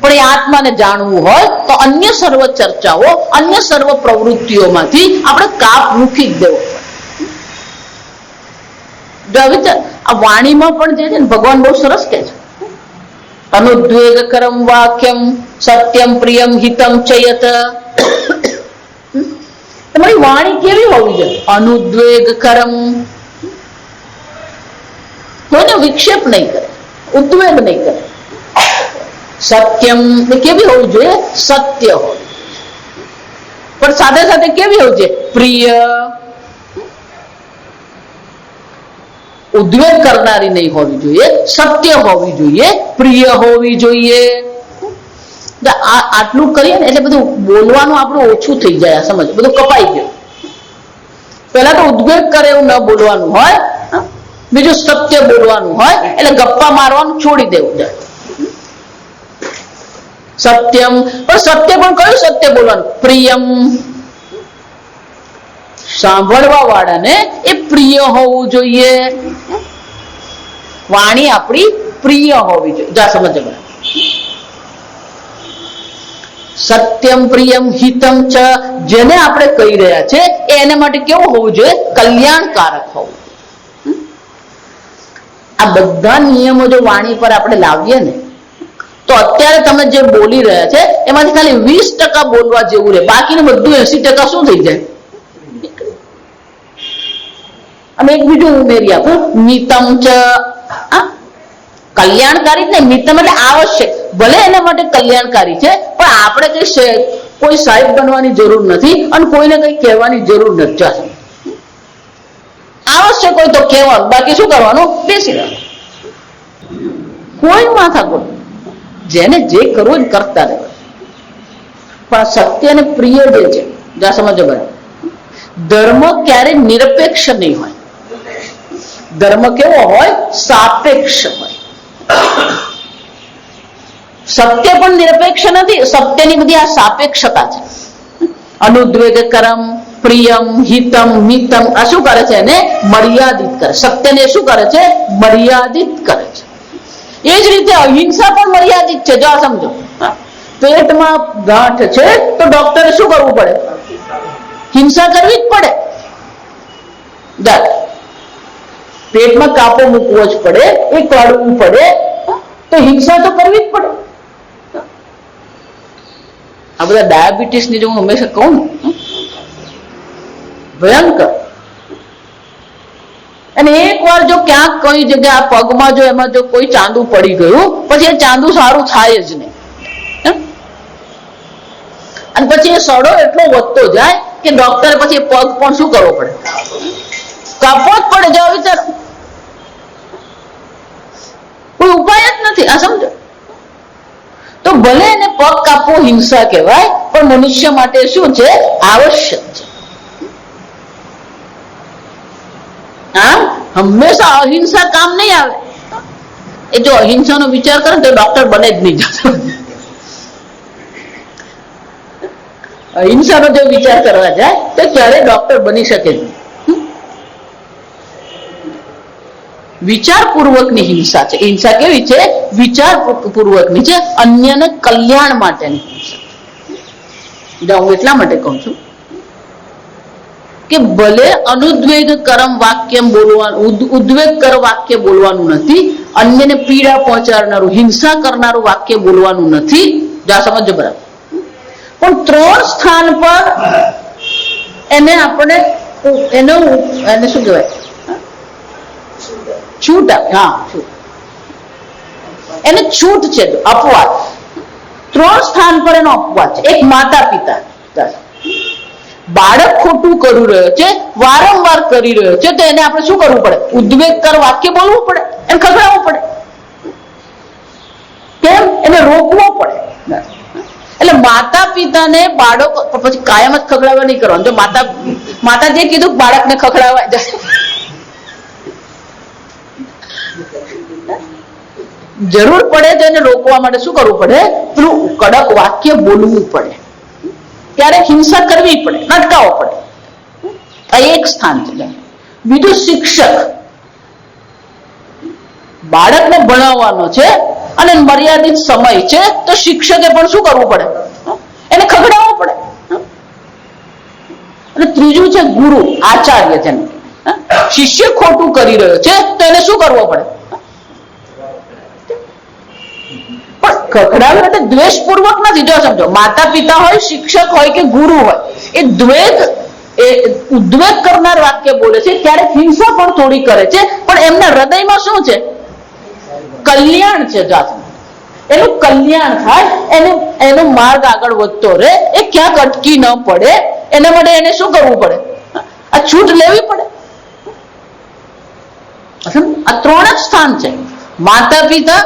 પણ એ આત્માને જાણવું હોય તો અન્ય સર્વ ચર્ચાઓ, અન્ય સર્વ પ્રવૃત્તિઓમાંથી આપણે કાપ મૂકી જ દેવો. આ વાણીમાં પણ જે છે ને ભગવાન બહુ સરસ કહે છે, અનુદ્વેગકરમ વાક્યમ સત્યમ પ્રિયમ હિતમ ચયત. તમારી વાણી કેવી હોવી જોઈએ? અનુદ્વેગકરમ, કોઈને વિક્ષેપ નહીં કરે, ઉદ્વેગ નહીં કરે. સત્યમ કેવી હોવું જોઈએ? સત્ય હોય. પણ સાથે સાથે કેવી હોવું જોઈએ? પ્રિય, ઉદ્વેગ કરનારી નહીં હોવી જોઈએ, સત્ય હોવી જોઈએ, પ્રિય હોવી જોઈએ. આટલું કરીએ ને એટલે બધું બોલવાનું આપણું ઓછું થઈ જાય. સમજ, બધું કપાઈ ગયું. પેલા તો ઉદ્વેગ કરે એવું ન બોલવાનું હોય, બીજું સત્ય બોલવાનું હોય, એટલે ગપ્પા મારવાનું છોડી દેવું જાય. સત્યમ, પણ સત્ય પણ કયું સત્ય બોલવાનું? પ્રિયમ, સાંભળવા વાળાને એ પ્રિય હોવું જોઈએ. વાણી આપણી પ્રિય હોવી જોઈએ. જા સમજ. સત્યમ પ્રિયમ હિતમ ચ, જેને આપણે કહી રહ્યા છે એના માટે કેવું હોવું જોઈએ? કલ્યાણકારક હોવું. આ બધા નિયમો જો વાણી પર આપણે લાવીએ ને તો અત્યારે તમે જે બોલી રહ્યા છે એમાંથી ખાલી 20% બોલવા જેવું રહે, બાકીનું બધું 80% શું થઈ જાય? અને એક બીજું ઉમેરી આપું, મિતમ ચ, કલ્યાણકારી જ નહીં, મિતમ એટલે આવશ્યક. ભલે એના માટે કલ્યાણકારી છે, પણ આપણે કઈ કોઈ સાહેબ બનવાની જરૂર નથી અને કોઈને કઈ કહેવાની જરૂર નથી. આવશ્યક હોય તો કહેવાનું, બાકી શું કરવાનું? બેસી રહેવાનું. કોઈ માથા કોઈ, જેને જે કરવું એ કરતા રહે. પણ સત્ય અને પ્રિય જે છે, જ્યાં સમજો બરાબર, ધર્મ ક્યારે નિરપેક્ષ નહીં હોય. ધર્મ કેવો હોય? સાપેક્ષ હોય. સત્ય પણ નિરપેક્ષ નથી. સત્યની બધી આ સાપેક્ષતા છે. અનુદ્વેગકરમ પ્રિયમ હિતમ મિતમ, આ શું કરે છે? એને મર્યાદિત કરે. સત્યને શું કરે છે? મર્યાદિત કરે છે. એ જ રીતે અહિંસા પણ મર્યાદિત છે. જો સમજો, પેટમાં ગાંઠ છે તો ડોક્ટરે શું કરવું પડે? હિંસા કરવી જ પડે. પેટમાં કાપો મૂકવો જ પડે, એ કાઢવું પડે, તો હિંસા તો કરવી જ પડે. આ બધા ડાયાબિટીસ ની જે હું હંમેશા કહું ને, ભયંકર. અને એક વાર જો ક્યાંક કઈ જગ્યા પગમાં જો એમાં જો કોઈ ચાંદુ પડી ગયું, પછી એ ચાંદુ સારું થાય જ નહીં. અને પછી એ સડો એટલો વધતો જાય કે ડોક્ટરે પછી એ પગ પણ શું કરવો પડે? કાપવો જ પડે. જાઓ વિચારો, કોઈ ઉપાય જ નથી. આ સમજો. તો ભલે એને પગ કાપવો હિંસા કહેવાય, પણ મનુષ્ય માટે શું છે? આવશ્યક છે. આમ હંમેશા અહિંસા કામ નહીં આવે. એ જો અહિંસાનો વિચાર કરે તો ડોક્ટર બને જ નહીં જતો. અહિંસાનો જો વિચાર કરવા જાય તો ક્યારે ડોક્ટર બની શકે નહીં. વિચારપૂર્વકની હિંસા છે. હિંસા કેવી છે? વિચારપૂર્વકની છે, અન્યને કલ્યાણ માટેની હિંસા. હું એટલા માટે કહું છું કે ભલે અનુદ્વેગ કરમ વાક્ય બોલવાનું, ઉદ્વેગ કર વાક્ય બોલવાનું નથી, અન્યને પીડા પહોંચાડનારું, હિંસા કરનારું વાક્ય બોલવાનું નથી. જા સમજો બરાબર. પણ 3 સ્થાન પર એને આપણે એને શું કહેવાય? છૂટ આપે. હા, છૂટ. એને છૂટ છે. અપવાદ 3 સ્થાન પર એનો અપવાદ છે. એક માતા પિતા, બાળક ખોટું કરી રહ્યો છે, વારંવાર કરી રહ્યો છે, તો એને આપણે શું કરવું પડે? ઉદ્વેગ કર વાક્ય બોલવું પડે, એને ખગડાવવું પડે. કેમ? એને રોકવો પડે. એટલે માતા પિતાને બાળકો પછી કાયમ જ ખગડાવવા નહીં કરવાનું. જો માતા માતાજીએ કીધું બાળકને ખખડાવવા જાય, જરૂર પડે તો એને રોકવા માટે શું કરવું પડે? પેલું કડક વાક્ય બોલવું પડે, ક્યારેક હિંસા કરવી પડે, અટકાવવો પડે. આ એક સ્થાન છે. બીજું, શિક્ષક બાળકને ભણાવવાનો છે અને મર્યાદિત સમય છે, તો શિક્ષકે પણ શું કરવું પડે? એને ખગડાવવો પડે. અને ત્રીજું છે ગુરુ, આચાર્ય. જેમ શિષ્ય ખોટું કરી રહ્યો છે તો એને શું કરવો પડે? પણ ખખડાવ્યું એટલે દ્વેષપૂર્વક નથી. જો સમજો, માતા પિતા હોય, શિક્ષક હોય કે ગુરુ હોય, એ ઉદ્વેગ કરનાર વાક્ય બોલે છે, ક્યારેક હિંસા પણ થોડી કરે છે, પણ એમના હૃદયમાં શું છે? કલ્યાણ છે. એનું કલ્યાણ થાય, એનો માર્ગ આગળ વધતો રહે, એ ક્યાંક અટકી ન પડે, એના માટે એને શું કરવું પડે? આ છૂટ લેવી પડે. આ ત્રણ જ સ્થાન છે. માતા પિતા,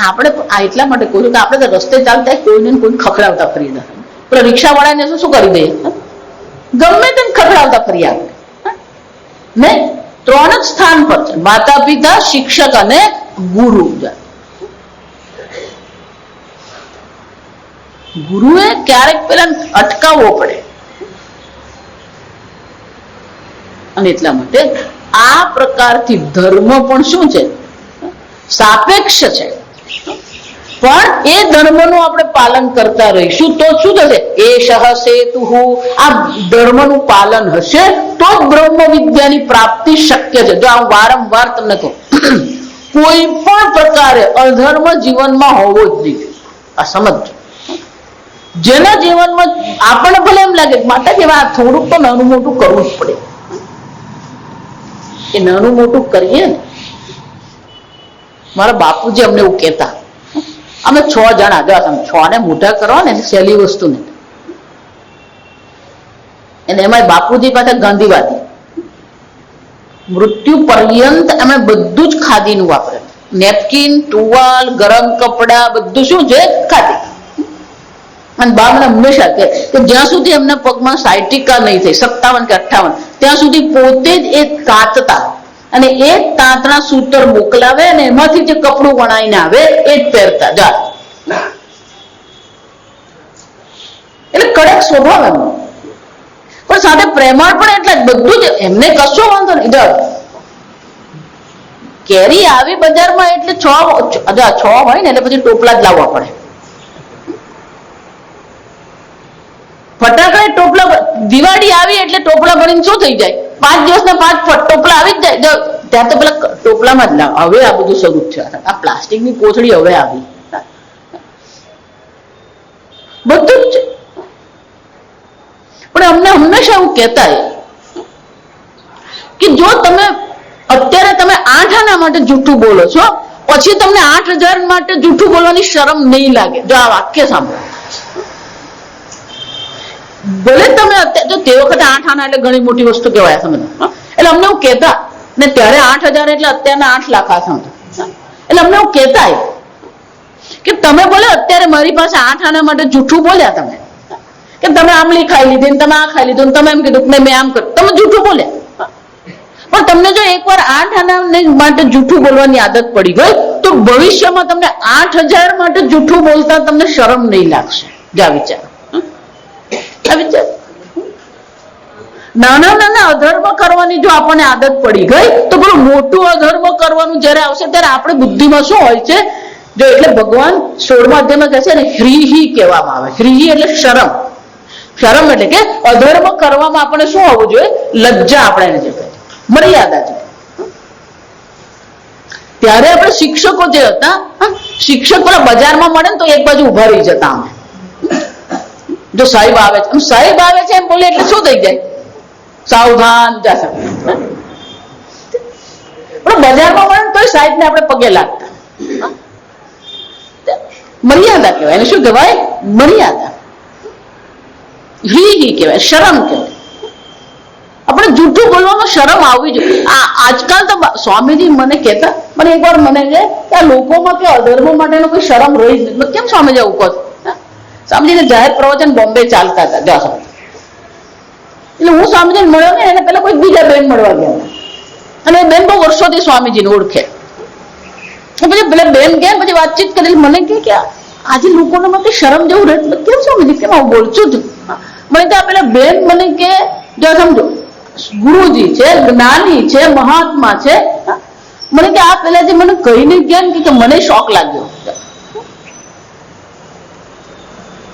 આપણે એટલા માટે કહું છું કે આપણે તો રસ્તે ચાલતા કોઈને કોઈ ખખડાવતા ફરી દે. પેલા રિક્ષા વાળાને શું કરી દે? ગમે તેને ખખડાવતા ફરી આવે. નહીં, ત્રણ જ સ્થાન પર છે: માતા પિતા, શિક્ષક અને ગુરુ. ગુરુએ ક્યારેક પેલા અટકાવવો પડે. અને એટલા માટે આ પ્રકારથી ધર્મ પણ શું છે? સાપેક્ષ છે. પણ એ ધર્મનું આપણે પાલન કરતા રહીશું તો શું થશે? એષઃ સેતુઃ. આ ધર્મનું પાલન હશે તો જ બ્રહ્મ વિદ્યાની પ્રાપ્તિ શક્ય છે. જો આ વારંવાર તમને કહું, કોઈ પણ પ્રકારે અધર્મ જીવનમાં હોવો જ નહીં. આ સમજો. જેના જીવનમાં આપણને ભલે એમ લાગે માતા કે થોડુંક તો નાનું મોટું કરવું જ પડે, એ નાનું મોટું કરીએ ને. મારા બાપુજી અમને એવું કહેતા, અમે 6 જણા, 6 ને મોટા કરવા ને સહેલી વસ્તુ ને. અને એમાં બાપુજી પાછા ગાંધીવાદી, મૃત્યુ પર્યંત અમે બધું જ ખાદીનું વાપરે. નેપકિન, ટુવાલ, ગરમ કપડા, બધું શું છે? ખાદી. અને બા મને હંમેશા કે જ્યાં સુધી એમના પગમાં સાયટિકા નહીં થઈ, 57 કે 58, ત્યાં સુધી પોતે જ એ કાંતતા અને એ તાંતણા સૂતર મોકલાવે અને એમાંથી જે કપડું વણાઈને આવે એ જ પહેરતા. જા એટલે કડક સ્વભાવ એમનો, પણ સાથે પ્રેમાળ પણ એટલા જ. બધું જ એમને કશો વાંધો નહીં. કેરી આવી બજારમાં એટલે 6 હોય ને એટલે પછી ટોપલા જ લાવવા પડે. ફટાકડા ટોપલા, દિવાળી આવી એટલે ટોપલા ભરીને શું થઈ જાય? 5 દિવસના 5 ટોપલા આવી જ જાય. ત્યાં તો પેલા ટોપલામાં જ લાવ. હવે આ બધું શરૂ છે. આ પ્લાસ્ટિકની કોથળી હવે આવી, બધું જ. પણ અમને હંમેશા એવું કહેતા કે જો તમે અત્યારે 8 આના માટે જૂઠું બોલો છો, પછી તમને 8000 માટે જૂઠું બોલવાની શરમ નહીં લાગે. જો આ વાક્ય સાંભળો. ભલે તમે અત્યારે, જો તે વખતે 8 આના એટલે ઘણી મોટી વસ્તુ કહેવાય, સમજો. એટલે અમને એવું કહેતા ને, ત્યારે 8000 એટલે અત્યારના 8 લાખ આ સમજો. એટલે અમને એવું કહેતા કે તમે બોલે અત્યારે મારી પાસે 8 આના માટે જૂઠું બોલ્યા, તમે કે તમે આમલી ખાઈ લીધી ને તમે આ ખાઈ લીધું, તમે એમ કીધું કે મેં આમ કર્યું, તમે જૂઠું બોલ્યા. પણ તમને જો એકવાર 8 આના માટે જૂઠું બોલવાની આદત પડી ગઈ તો ભવિષ્યમાં તમને 8000 માટે જૂઠું બોલતા તમને શરમ નહીં લાગશે. જા વિચાર, આ વિચાર. નાના નાના અધર્મ કરવાની જો આપણને આદત પડી ગઈ તો પેલું મોટું અધર્મ કરવાનું જયારે આવશે ત્યારે આપણે બુદ્ધિમાં શું હોય છે? જો એટલે ભગવાન 16મા અધ્યાયમાં કહે છે ને, હ્રીહી કહેવામાં આવે. હ્રીહી એટલે શરમ. શરમ એટલે કે અધર્મ કરવામાં આપણે શું હોવું જોઈએ? લજ્જા. આપણે એને જે કહે મર્યાદા છે. ત્યારે આપણે શિક્ષકો જે હતા, શિક્ષક પેલા બજારમાં મળે ને તો એક બાજુ ઉભા રહી જતા. અમે જો સાહેબ આવે છે, સાહેબ આવે છે એમ બોલે એટલે શું થઈ જાય? સાવધાન જશે. પણ બજારમાં મળે ને તો સાહેબને આપણે પગે લાગતા. મર્યાદા કહેવાય. એને શું કહેવાય? મર્યાદા. હી કહેવાય, શરમ કહેવાય. આપણે જૂઠું બોલવામાં શરમ આવવી જોઈએ. આજકાલ તો સ્વામીજી મને કહેતા, મને એકવાર મને કે આ લોકોમાં કે અધર્મ માટેનો કોઈ શરમ રહી જ નથી. કેમ સ્વામીજી આવું કહો છો? સ્વામીજીને જાહેર પ્રવચન બોમ્બે ચાલતા હતા. એટલે હું સ્વામીજીને મળ્યો ને એને પેલા કોઈ બીજા બેન મળવા ગયા અને એ બેન બહુ વર્ષોથી સ્વામીજીને ઓળખે. પછી પેલા બેન ગયા પછી વાતચીત કરેલી મને કે આજે લોકોના માટે શરમ જેવું રહે. કેમ સ્વામીજી કેમ આવું બોલશું છું? મને તો પેલા બેન મને કે જો સમજો ગુરુજી છે, જ્ઞાની છે, મહાત્મા છે. મને કે આ પેલા જે મને કહીને ગયા કે મને શોખ લાગ્યો.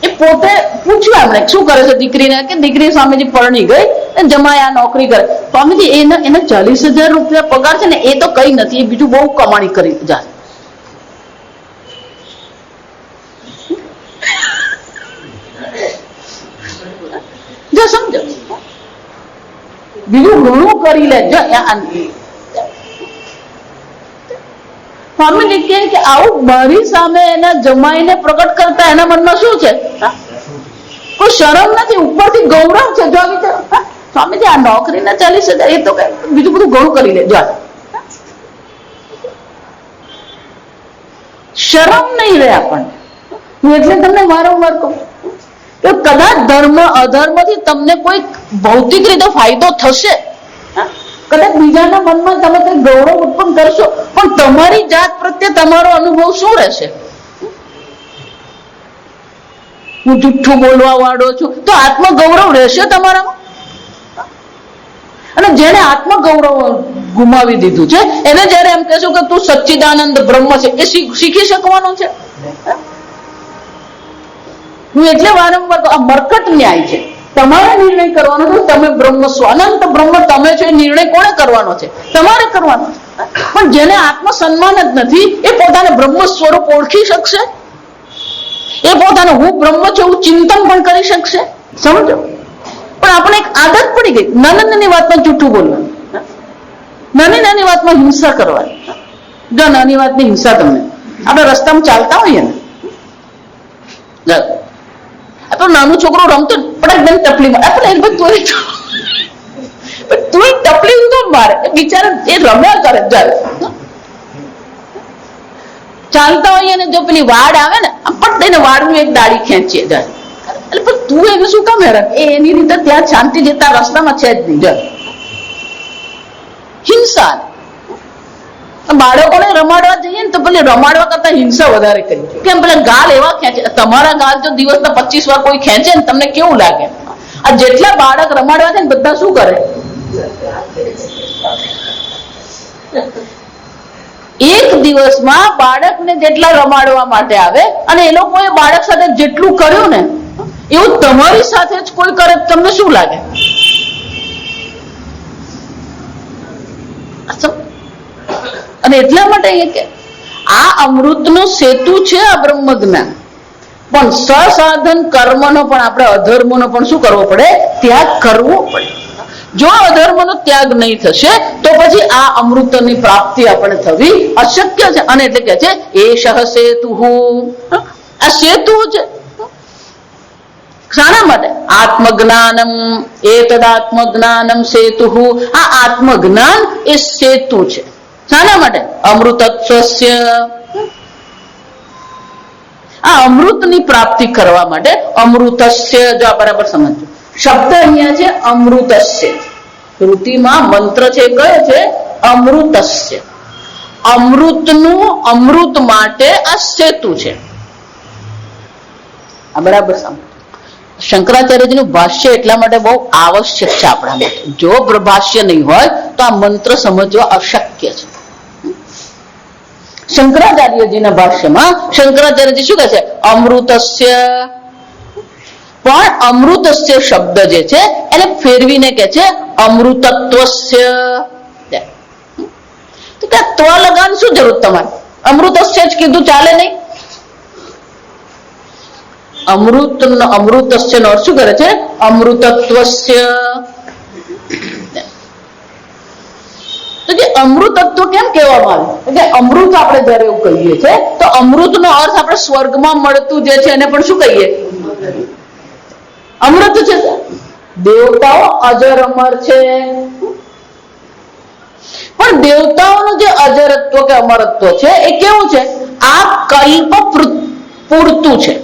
એ પોતે પૂછ્યું એમણે શું કરે છે દીકરીને કે દીકરી સ્વામીજી પરણી ગઈ જમાયા નોકરી કરે. સ્વામીજી એના 40,000 રૂપિયા પગાર છે ને એ તો કઈ નથી, એ બીજું બહુ કમાણી કરી જાય. જો સમજો બીજું ઘણું કરી લે. સ્વામીજી કહે કે આવું મારી સામે એના જમાઈને પ્રગટ કરતા એના મનમાં શું છે? કોઈ શરમ નથી, ઉપરથી ગૌરવ છે. જો વિચાર સ્વામીજી આ નોકરીના 40,000 એ તો કઈ બીજું બધું ઘણું કરી લે. જો શરમ નહીં રહે આપણને. હું એટલે તમને વારંવાર કહું કે કદાચ ધર્મ અધર્મથી તમને કોઈ ભૌતિક રીતે ફાયદો થશે, કદાચ બીજાના મનમાં તમે કઈ ગૌરવ ઉત્પન્ન કરશો, પણ તમારી જાત પ્રત્યે તમારો અનુભવ શું રહેશે? હું જુઠ્ઠું બોલવા વાળો છું તો આત્મગૌરવ રહેશે તમારામાં? અને જેને આત્મગૌરવ ગુમાવી દીધું છે એને જયારે એમ કહેશું કે તું સચ્ચિદાનંદ બ્રહ્મ છે, એ શીખી શકવાનો છે? હું એટલે વારંવાર આ મરકટ ન્યાય છે. તમારે નિર્ણય કરવાનો છે. તમે બ્રહ્મ છો, અનંત બ્રહ્મ તમે છો. એ નિર્ણય કોને કરવાનો છે? તમારે કરવાનો છે. પણ જેને આત્મસન્માન જ નથી એ પોતાને બ્રહ્મ સ્વરૂપ ઓળખી શકશે? એ પોતાને હું બ્રહ્મ છું એવું ચિંતન પણ કરી શકશે? સમજો. પણ આપણે એક આદત પડી ગઈ નાની નાની વાતમાં જૂઠું બોલવાનું, નાની નાની વાતમાં હિંસા કરવાની. જો નાની વાતની હિંસા તમને આપણે રસ્તામાં ચાલતા હોઈએ ને, નાનું છોકરો રમતો પણ એકદમ તકલી મારે તું તકલીફ તો મારે બિચારા એ રમ્યા કરે. જાય ચાલતા હોઈએ ને જો પેલી વાડ આવે ને પટ એને વાડનું એક દાડી ખેંચીએ જાય એટલે પણ તું એને શું કામ હેરાન? એની રીતે ત્યાં શાંતિ જતા રસ્તામાં છે જ નહીં. જાય હિંસા. બાળકોને રમાડવા જઈએ ને તો પેલી રમાડવા કરતા હિંસા વધારે કરી. કેમ? પેલા ગાલ એવા ખેંચે. તમારા ગાલ જો દિવસના 25 વાર કોઈ ખેંચે ને તમને કેવું લાગે? આ જેટલા બાળક રમાડવા છે ને બધા શું કરે? એક દિવસમાં બાળકને જેટલા રમાડવા માટે આવે અને એ લોકોએ બાળક સાથે જેટલું કર્યું ને એવું તમારી સાથે જ કોઈ કરે તમને શું લાગે? અને એટલા માટે કે આ અમૃતનો સેતુ છે આ બ્રહ્મ જ્ઞાન. પણ સસાધન કર્મનો પણ આપણે અધર્મનો પણ શું કરવો પડે? ત્યાગ કરવો પડે. જો અધર્મનો ત્યાગ નહીં થશે તો પછી આ અમૃતની પ્રાપ્તિ આપણે થવી અશક્ય છે. અને એટલે કે છે એષ સેતુ. આ સેતુ છે શાના માટે? આત્મજ્ઞાનમ એતદાત્મજ્ઞાનમ સેતુ. આ આત્મજ્ઞાન એ સેતુ છે. શાના માટે? અમૃતત્વસ્ય. આ અમૃતની પ્રાપ્તિ કરવા માટે. અમૃતસ્ય જો આ બરાબર સમજો શબ્દ અહીંયા છે અમૃતસ્ય. શ્રુતિમાં મંત્ર છે કયો છે? અમૃતસ્ય. અમૃતનું અમૃત માટે આ સેતુ છે. આ બરાબર સમજો. શંકરાચાર્યજીનું ભાષ્ય એટલા માટે બહુ આવશ્યક છે આપણા માટે. જો ભાષ્ય નહીં હોય તો આ મંત્ર સમજવા અશક્ય છે. શંકરાચાર્યજીના ભાષ્યમાં શંકરાચાર્યજી શું કહે છે? અમૃતસ્ય. પણ અમૃતસ્ય શબ્દ જે છે એને ફેરવીને કે છે અમૃતત્વસ્ય. તો કે ત્વ લગાવવાની શું જરૂર તમારે? અમૃતસ્ય જ કીધું ચાલે નહીં? અમૃતસ્ય નો અર્થ શું કરે છે? અમૃતત્વસ્ય. તો જે અમૃતત્વ કેમ કહેવામાં આવે? એટલે અમૃત આપણે જયારે એવું કહીએ છીએ તો અમૃત નો અર્થ આપણે સ્વર્ગમાં મળતું જે છે એને પણ શું કહીએ? અમૃત છે. દેવતાઓ અજર અમર છે પણ દેવતાઓનું જે અજરત્વ કે અમરત્વ છે એ કેવું છે? આ કલ્પ પૂરતું છે.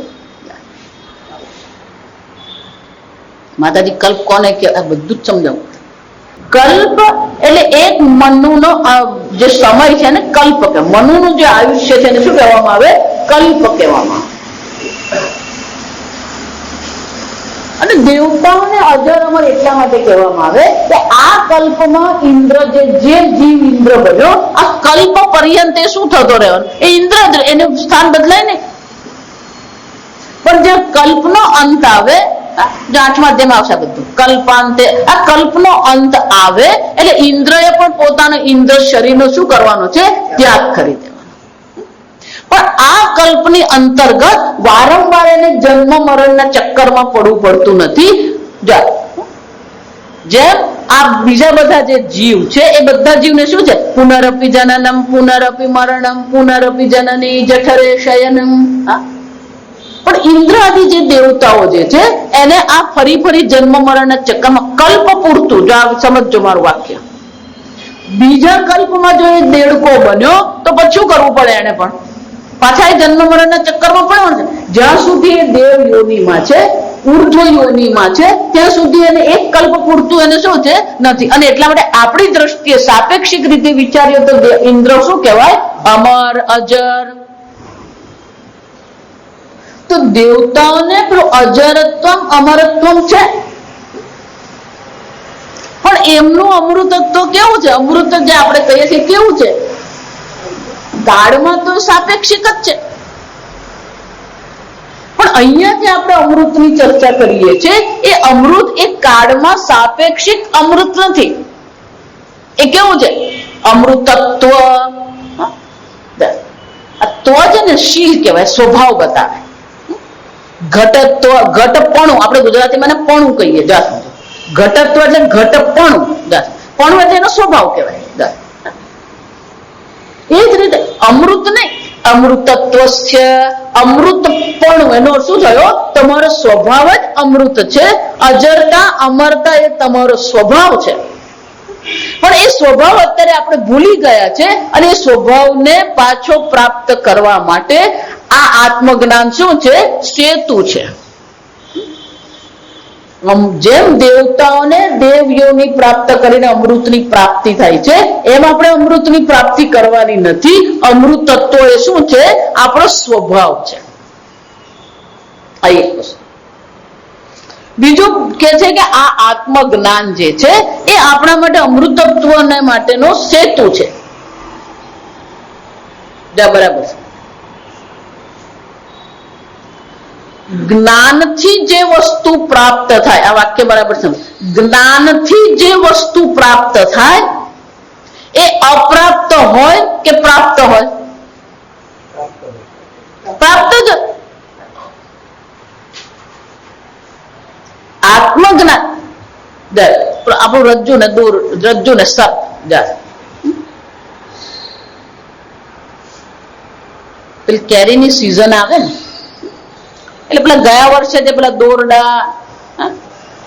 માતાજી કલ્પ કોને કે બધું જ સમજાવું. કલ્પ એટલે એક મનુનો જે સમય છે ને કલ્પ કે મનુનું જે આયુષ્ય છે એને શું કહેવામાં આવે? કલ્પ કહેવામાં આવે. અને દેવતાઓને અજર અમર એટલા માટે કહેવામાં આવે કે આ કલ્પમાં ઇન્દ્ર જે જીવ ઇન્દ્ર બન્યો આ કલ્પ પર્યંત શું થતો રહેવાનો? એ ઇન્દ્ર એનું સ્થાન બદલાય ને. પણ જે કલ્પનો અંત આવે, જો 8મા અધ્યાયમાં આવશે બધું કલ્પાંતે, આ કલ્પનો અંત આવે એટલે ઇન્દ્રએ પણ પોતાનો ઇન્દ્ર શરીરનો શું કરવાનો છે? ત્યાગ કરી દેવાનો. પણ આ કલ્પની અંતર્ગત વારંવાર એને જન્મ મરણના ચક્કરમાં પડવું પડતું નથી. જેમ આ બીજા બધા જે જીવ છે એ બધા જીવને શું છે? પુનરપી જનનમ પુનરપી મરણમ પુનરપી જનની જઠરે શયનમ. પણ ઇન્દ્ર આદિ જે દેવતાઓ જે છે એને આ ફરી ફરી જન્મ મરણના ચક્કરમાં કલ્પ પૂરતું, જો આ સમજજો મારું વાક્ય, બીજા કલ્પમાં જો એ દેડકો બન્યો તો પછી શું કરવું પડે? એને પણ પાછા એ જન્મ મરણના ચક્કરમાં પડવાનું છે. જ્યાં સુધી એ દેવ યોનિમાં છે, ઉર્ધ્વ યોનિમાં છે, ત્યાં સુધી એને એક કલ્પ પૂરતું એને શું છે? નથી. અને એટલા માટે આપણી દ્રષ્ટિએ સાપેક્ષિક રીતે વિચારીએ તો ઇન્દ્ર શું કહેવાય? અમર, અજર. તો દેવતાઓને પેલું અજરત્વમ અમરત્વમ છે, પણ એમનું અમૃતત્વ કેવું છે? અમૃત જે આપણે કહીએ છીએ કેવું છે? કાળમાં તો સાપેક્ષિક જ છે. પણ અહીંયા જે આપણે અમૃતની ચર્ચા કરીએ છીએ એ અમૃત એ કાળમાં સાપેક્ષિક અમૃત નથી. એ કેવું છે? અમૃતત્વ. ત્વ છે ને શીલ કહેવાય, સ્વભાવ બતાવે. ઘટત્વ, ઘટપણું, આપણે ગુજરાતીમાં પણું કહીએ. ઘટત્વ એટલે ઘટપણું, પણું એટલે એનો સ્વભાવ કહેવાય. એ જ રીતે અમૃત નહીં, અમૃતત્વ છે, અમૃતપણું એનો શું થયો? તમારો સ્વભાવ જ અમૃત છે. અજરતા અમરતા એ તમારો સ્વભાવ છે. પણ એ સ્વભાવ અત્યારે આપણે ભૂલી ગયા છે અને એ સ્વભાવને પાછો પ્રાપ્ત કરવા માટે આ આત્મજ્ઞાન શું છે? સેતુ છે. જેમ દેવતાઓને દેવયોની પ્રાપ્ત કરીને અમૃતની પ્રાપ્તિ થાય છે એમ આપણે અમૃતની પ્રાપ્તિ કરવાની નથી. અમૃત તત્વ એ શું છે? આપણો સ્વભાવ છે. આ એક વસ્તુ. બીજું કે છે કે આ આત્મજ્ઞાન જે છે એ આપણા માટે અમૃતત્વ માટેનો સેતુ છે. બરાબર છે. જ્ઞાનથી જે વસ્તુ પ્રાપ્ત થાય, આ વાક્ય બરાબર સમજ. જ્ઞાનથી જે વસ્તુ પ્રાપ્ત થાય એ અપ્રાપ્ત હોય કે પ્રાપ્ત હોય? પ્રાપ્ત જ. આત્મજ્ઞાન આપણું રજ્જુ ને દૂર, રજ્જુ ને સપ જાય. પેલી કેરીની સિઝન આવે ને એટલે પેલા ગયા વર્ષે જે પેલા દોરડા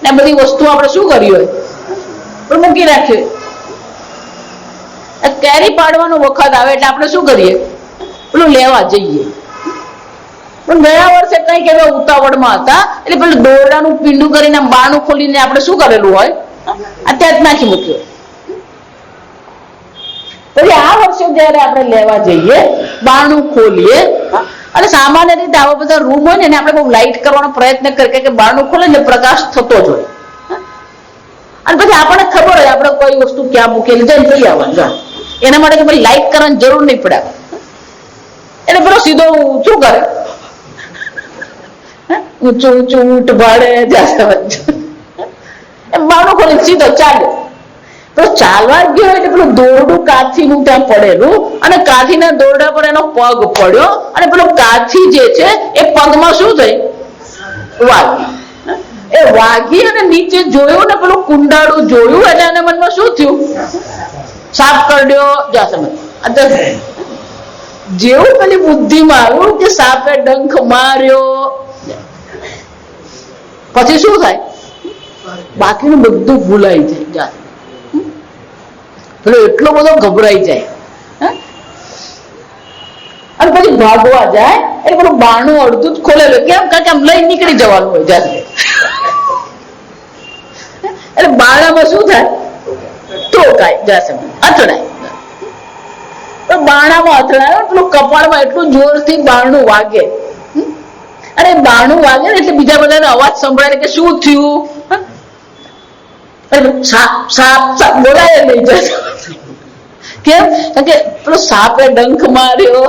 ને બધી વસ્તુ આપણે શું કર્યું હોય? મૂકી રાખીએ. કેરી પાડવાનો વખત આવે એટલે આપણે શું કરીએ? પેલું લેવા જઈએ. પણ ગયા વર્ષે કઈક એવા ઉતાવળમાં હતા એટલે પેલું દોરડાનું પીંડું કરીને બાણું ખોલીને આપણે શું કરેલું હોય? અત્યારે નાખી મૂક્યું. પછી આ વર્ષે જયારે આપણે લેવા જઈએ, બાણું ખોલીએ અને સામાન્ય રીતે આવા બધા રૂમ હોય ને એને આપણે બહુ લાઇટ કરવાનો પ્રયત્ન કરીએ કે બારણું ખોલે ને પ્રકાશ થતો જ હોય. અને પછી આપણને ખબર હોય આપણે કોઈ વસ્તુ ક્યાં મૂકેલી જાય લઈ આવવાનું. એના માટે તો પછી લાઇટ કરવાની જરૂર નહીં પડે. એટલે પેલો સીધો શું કરે? ઊંચું ઊંચું ઊંટ ભાડે બારણું ખોલી સીધો ચાલ્યો. તો ચાલવા ગયો એટલે પેલું દોરડું કાથીનું ત્યાં પડેલું અને કાથીના દોરડા પર એનો પગ પડ્યો અને પેલો કાથી જે છે એ પગમાં શું થઈ? વાગી. એ વાગી અને નીચે જોયું ને પેલું કુંડાળું જોયું એટલે એના મનમાં શું થયું? સાફ કરડ્યો. જેવું પેલી બુદ્ધિમાં આવ્યું કે સાપે ડંખ માર્યો પછી શું થાય? બાકીનું બધું ભૂલાઈ જાય. પેલો એટલો બધો ગભરાઈ જાય અને પછી ભાગવા જાય એટલે પેલું બારણું અડધું જ ખોલેલું. કેમ? કારણ કે આમ લઈ નીકળી જવાનું હોય. એટલે બાણામાં શું થાય? ટોકાય, જશે અથડાય. બાણામાં અથડાય એટલું કપાળમાં એટલું જોરથી બારણું વાગે, અને બારણું વાગે ને એટલે બીજા બધાને અવાજ સંભળાય કે શું થયું, સાપ સાપ સાપ બોલાય નહીં જશે. કેમ? કારણ કે પેલો સાપે ડંખ માર્યો.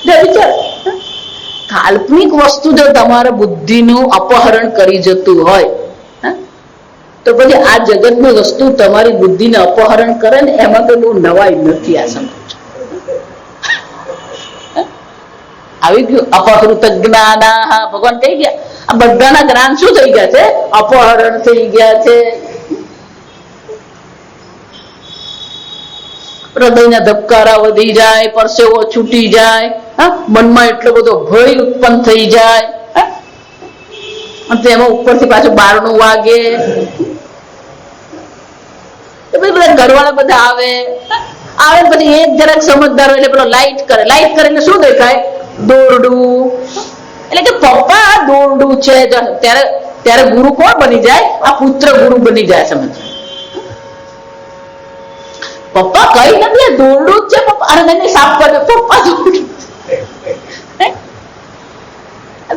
વિચાર, કાલ્પનિક વસ્તુ જો તમારા બુદ્ધિનું અપહરણ કરી જતું હોય તો પછી આ જગતની વસ્તુ તમારી બુદ્ધિને અપહરણ કરે ને એમાં તો બહુ નવાઈ નથી. આ સમજો આવી ગયું અપહૃત જ્ઞાન. ભગવાન કહી ગયા આ બધાના જ્ઞાન શું થઈ ગયા છે? અપહરણ થઈ ગયા છે. હૃદયના ધબકારા વધી જાય, પરસેવો છૂટી જાય, મનમાં એટલો બધો ભય ઉત્પન્ન થઈ જાય, તેમાં ઉપરથી પાછું બારણું વાગે. બધા ઘરવાળા બધા આવે પછી એક જરાક સમજદાર હોય એટલે પેલો લાઈટ કરે એટલે શું દેખાય? દોરડું. એટલે કે પપ્પા આ દોરડું છે. ત્યારે ગુરુ કોણ બની જાય? આ પુત્ર ગુરુ બની જાય. સમજ? પપ્પા કઈ નથી, દોરડું જ છે. પપ્પા અરે નહીં સાફ કરે પપ્પા દોરડું.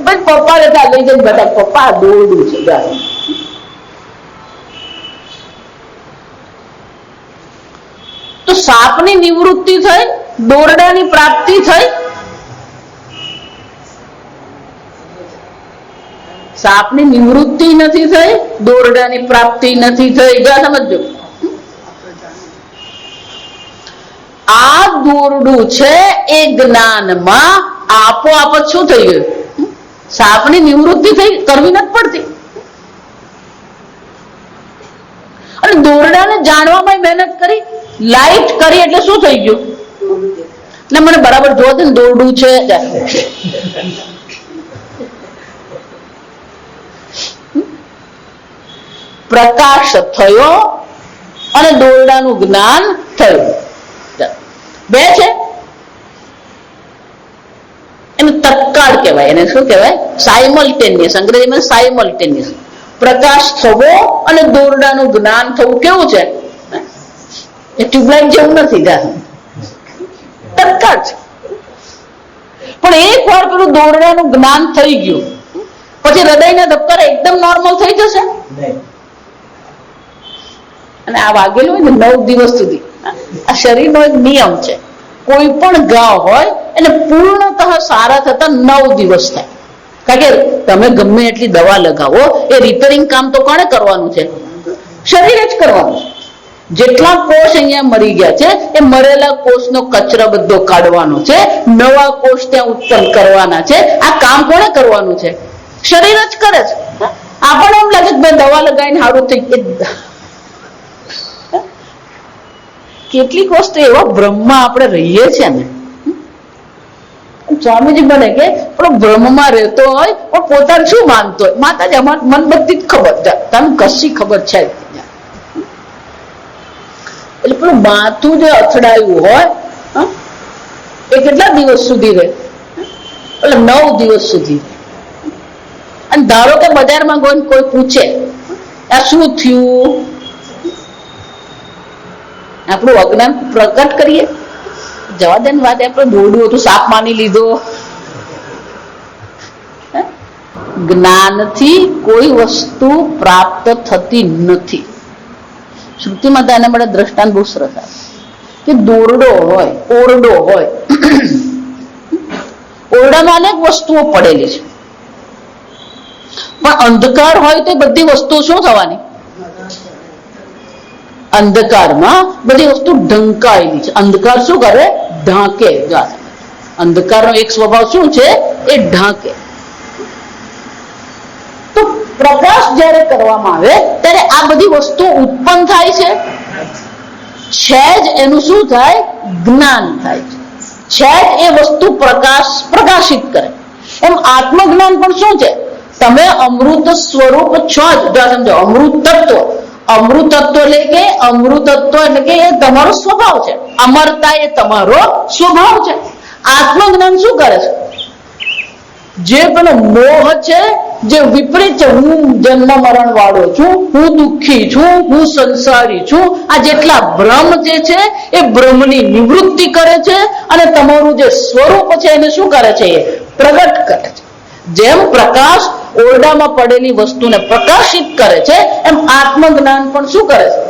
પપ્પા ને ત્યાં લઈ જઈને બધા પપ્પા દોરડું છે. તો સાપની નિવૃત્તિ થઈ, દોરડાની પ્રાપ્તિ થઈ. સાપની નિવૃત્તિ નથી થઈ, દોરડાની પ્રાપ્તિ નથી થઈ. સમજો, આ દોરડું છે એ જ્ઞાનમાં આપોઆપ જ શું થઈ ગયું? સાપની નિવૃત્તિ થઈ, કરવી નથી પડતી. અને દોરડાને જાણવામાં મહેનત કરી, લાઈટ કરી એટલે શું થઈ ગયું? એટલે મને બરાબર જોવા દે ને, દોરડું છે. પ્રકાશ થયો અને દોરડાનું જ્ઞાન થયું. બે છે. એને તત્કાળ કહેવાય. એને શું કહેવાય? સાયમલ્ટેનિયસ. અંગ્રેજીમાં સાયમલ્ટેનિયસ. પ્રકાશ થવો અને દોરડાનું જ્ઞાન થવું કેવું છે? એ ટ્યુબલાઇટ જેવું નથી. તત્કાળ છે. પણ એક વાર પેલું દોરડાનું જ્ઞાન થઈ ગયું પછી હૃદયના ધબકારા એકદમ નોર્મલ થઈ જશે. અને આ વાગેલું હોય ને 9 દિવસ સુધી. આ શરીરનો એક નિયમ છે. કોઈ પણ ઘાવ હોય એને પૂર્ણતઃ સારા થતા 9 દિવસ થાય. કારણ કે તમે ગમે એટલી દવા લગાવો, એ રિપેરિંગ કામ તો કોણે કરવાનું છે? શરીરે જ કરવાનું છે. જેટલા કોષ અહીંયા મરી ગયા છે એ મરેલા કોષનો કચરો બધો કાઢવાનો છે, નવા કોષ ત્યાં ઉત્પન્ન કરવાના છે. આ કામ કોણે કરવાનું છે? શરીર જ કરે છે. આપણને એમ લાગે કે દવા લગાવીને સારું થઈ ગયું. કેટલીક વસ્તુ એવા બ્રહ્મમાં આપણે રહીએ છીએ ને. સ્વામીજી બને કે પેલો બ્રહ્મમાં રહેતો હોય પણ પોતાને શું માનતો હોય? માતાજી અમારે મન બધી જ ખબર, તને કશી ખબર છે. એટલે પેલું માથું જે અથડાયું હોય એ કેટલા દિવસ સુધી રહે? એટલે 9 દિવસ સુધી. અને ધારો કે બજારમાં કોઈ પૂછે આ શું થયું, આપણું અજ્ઞાન પ્રકટ કરીએ, જવા દે ને વાત. આપણે દોરડું હતું, સાપ માની લીધો. જ્ઞાનથી કોઈ વસ્તુ પ્રાપ્ત થતી નથી. શ્રુતિમાં તો એના માટે દ્રષ્ટાંત બહુ સરસ આવે કે દોરડો હોય, ઓરડો હોય, ઓરડામાં અનેક વસ્તુઓ પડેલી છે, પણ અંધકાર હોય તો બધી વસ્તુઓ શું થવાની? અંધકારમાં બધી વસ્તુ ઢંકાયેલી છે. અંધકાર શું કરે? ઢાંકે. અંધકારનો એક સ્વભાવ શું છે? એ ઢાંકે. તો પ્રકાશ જ્યારે કરવામાં આવે ત્યારે આ બધી વસ્તુ ઉત્પન્ન થાય છે જ એનું શું થાય? જ્ઞાન થાય છે જ એ વસ્તુ પ્રકાશિત કરે. એમ આત્મજ્ઞાન પણ શું છે? તમે અમૃત સ્વરૂપ છો જ. સમજો, અમૃત તત્વ. અમૃત તત્વ એટલે કે અમૃત તત્વ એટલે કે એ તમારો સ્વભાવ છે. અમરતા એ તમારો સ્વભાવ છે. આત્મજ્ઞાન શું કરે છે? જે પેલો મોહ છે જે વિપરીત છે, હું જન્મ મરણ વાળો છું, હું દુઃખી છું, હું સંસારી છું, આ જેટલા ભ્રમ જે છે એ ભ્રમની નિવૃત્તિ કરે છે અને તમારું જે સ્વરૂપ છે એને શું કરે છે? એ પ્રગટ કરે છે. જેમ પ્રકાશ ઓરડામાં પડેલી વસ્તુને પ્રકાશિત કરે છે એમ આત્મજ્ઞાન પણ શું કરે છે?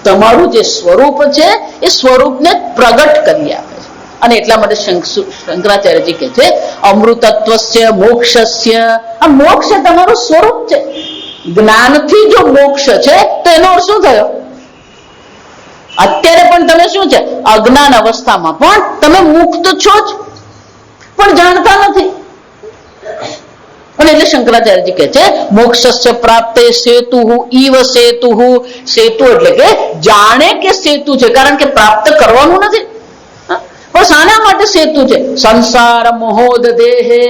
તમારું જે સ્વરૂપ છે એ સ્વરૂપને પ્રગટ કરી આપે છે. અને એટલા માટે શંકરાચાર્યજી કહે છે અમૃતત્વસ્ય મોક્ષસ્ય. આ મોક્ષ તમારું સ્વરૂપ છે. જ્ઞાનથી જો મોક્ષ છે તો એનો અર્થ શું થયો? અત્યારે પણ તમે શું છે? અજ્ઞાન અવસ્થામાં પણ તમે મુક્ત છો જ, પણ જાણતા નથી. અને એટલે શંકરાચાર્યજી કહે છે મોક્ષસ્ય પ્રાપ્તે સેતુ ઈવ સેતુ. સેતુ એટલે કે જાણે કે સેતુ છે, કારણ કે પ્રાપ્ત કરવાનું નથી. પણ શાના માટે સેતુ છે? સંસાર મોહોદ દેહે.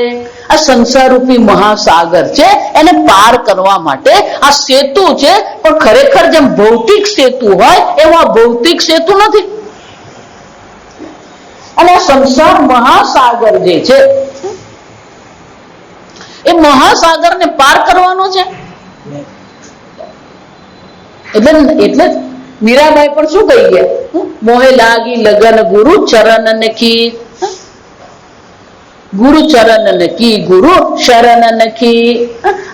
આ સંસાર રૂપી મહાસાગર છે એને પાર કરવા માટે આ સેતુ છે. પણ ખરેખર જેમ ભૌતિક સેતુ હોય એવો આ ભૌતિક સેતુ નથી. અને આ સંસાર મહાસાગર જે છે એ મહાસાગરને પાર કરવાનો છે. એટલે મીરાબાઈ પણ શું કહી ગયા? મોહે લાગી લગન ગુરુ ચરણ નખી. ગુરુ ચરણ નખી, ગુરુ શરણ નખી.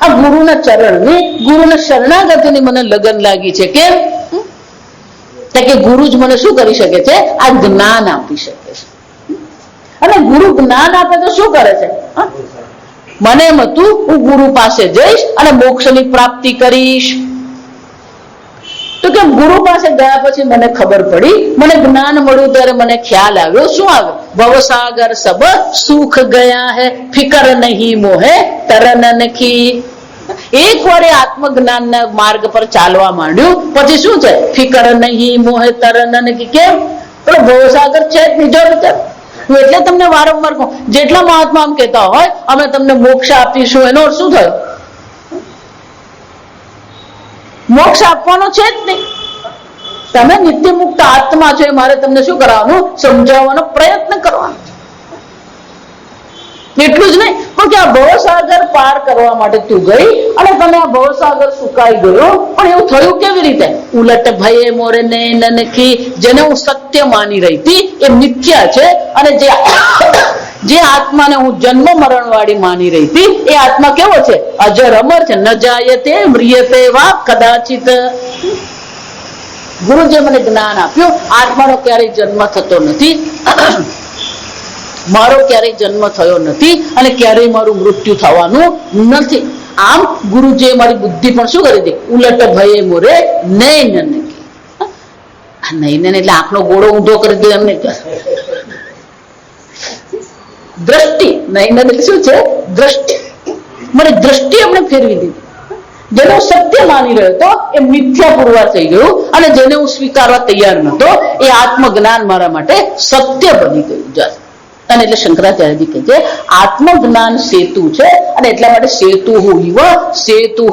આ ગુરુના ચરણની, ગુરુના શરણાગતિની મને લગન લાગી છે. કેમ? કે ગુરુ જ મને શું કરી શકે છે? આ જ્ઞાન આપી શકે છે. અને ગુરુ જ્ઞાન આપે તો શું કરે છે? મને એમ હતું હું ગુરુ પાસે જઈશ અને મોક્ષની પ્રાપ્તિ કરીશ. તો કે ગુરુ પાસે ગયા પછી મને ખબર પડી, મને જ્ઞાન મળ્યું ત્યારે મને ખ્યાલ આવ્યો. શું આવ્યો? ભવસાગર સબ સુખ ગયા હે, ફિકર નહીં મોહે તરન નખી. એક વાર આત્મજ્ઞાનના માર્ગ પર ચાલવા માંડ્યું પછી શું છે? ફિકર નહીં મોહે તરન નખી. કેમ? પણ ભવસાગર છે જ બીજો વિચાર. એટલે તમને વારંવાર કહું, જેટલા મહાત્મા આમ કહેતા હોય અમે તમને મોક્ષ આપીશું, એનો શું થયો? મોક્ષ આપવાનો છે જ નહીં. તમે નિત્ય મુક્ત આત્મા છો, મારે તમને શું કરવાનું? સમજાવવાનો પ્રયત્ન કરવાનો. એટલું જ નહીં, પણ કે આ ભવસાગર પાર કરવા માટે તું ગઈ અને તમે આ ભવસાગર સુકાઈ ગયો. પણ એવું થયું કેવી રીતે? ઉલટ ભયે મોરે નૈન નખી. જેને હું સત્ય માની રહી હતી એ મિથ્યા છે, અને જે આત્માને હું જન્મ મરણ વાળી માની રહી હતી એ આત્મા કેવો છે? અજર અમર છે. ન જાયતે મ્રિયતે વા કદાચિત. ગુરુ જે મને જ્ઞાન આપ્યું, આત્માનો ક્યારેય જન્મ થતો નથી, મારો ક્યારેય જન્મ થયો નથી અને ક્યારેય મારું મૃત્યુ થવાનું નથી. આમ ગુરુજીએ મારી બુદ્ધિ પણ શું કરી હતી? ઉલટ ભયે મોરે નૈન નખી. નૈન એટલે આંખનો ગોળો ઊંધો કરી દે એમને દ્રષ્ટિ. નૈન એટલે શું છે? દ્રષ્ટિ. મને દ્રષ્ટિ એમણે ફેરવી દીધી. જેને હું સત્ય માની રહ્યો હતો એ મિથ્યા પુરવાર થઈ ગયું, અને જેને હું સ્વીકારવા તૈયાર નતો એ આત્મજ્ઞાન મારા માટે સત્ય બની ગયું. અને એટલે શંકરાચાર્યજી કહે છે આત્મજ્ઞાન સેતુ છે. અને એટલા માટે સેતુ સેતુ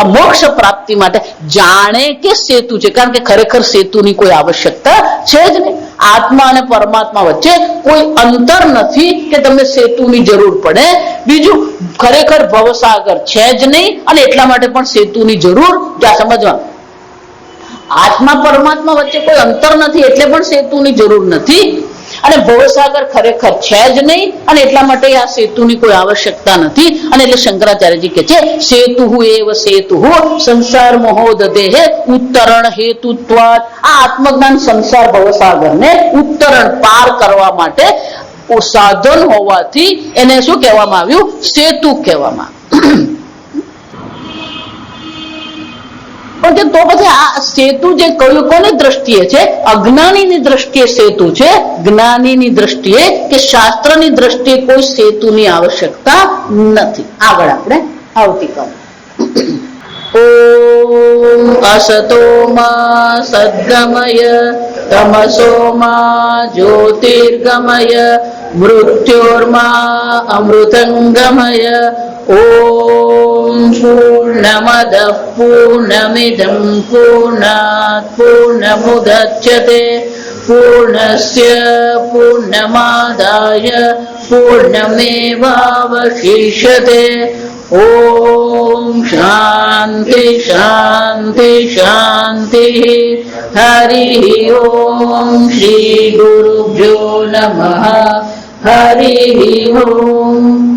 આ મોક્ષ પ્રાપ્તિ માટે જાણે કે સેતુ છે. કારણ કે ખરેખર સેતુની કોઈ આવશ્યકતા છે જ નહીં. આત્મા અને પરમાત્મા વચ્ચે કોઈ અંતર નથી કે તમને સેતુની જરૂર પડે. બીજું, ખરેખર ભવસાગર છે જ નહીં અને એટલા માટે પણ સેતુની જરૂર ત્યાં સમજવા. આત્મા પરમાત્મા વચ્ચે કોઈ અંતર નથી એટલે પણ સેતુની જરૂર નથી. અને ભવસાગર ખરેખર છે જ નહીં અને એટલા માટે આ સેતુની કોઈ આવશ્યકતા નથી. અને એટલે શંકરાચાર્યજી કહે છે સેતુ એવ સેતુ સંસાર મહોદ દેહે ઉત્તરણ હેતુત્વાદ. આ આત્મજ્ઞાન સંસાર ભવસાગરને ઉત્તરણ પાર કરવા માટે સાધન હોવાથી એને શું કહેવામાં આવ્યું? સેતુ કહેવામાં. પણ તો પછી આ સેતુ જે કયું કોની દ્રષ્ટિએ છે? અજ્ઞાનીની દ્રષ્ટિએ સેતુ છે. જ્ઞાનીની દ્રષ્ટિએ કે શાસ્ત્રની દ્રષ્ટિએ કોઈ સેતુની આવશ્યકતા નથી. આગળ આપણે આવતીકાલ. ઓમ અસતો માં સદ્ગમય તમસો માં જ્યોતિર્ગમય મૃત્યોર્મા અમૃતંગમય. ઓમ પૂર્ણમદ પૂર્ણમિદં પૂર્ણાત પૂર્ણમુદચ્યતે પૂર્ણસ્ય પૂર્ણમાદાય પૂર્ણમેવાવશિષ્યતે. ओम शांति शांति शांति। हरि ओम श्री गुरुभ्यो नमः। हरि ओम।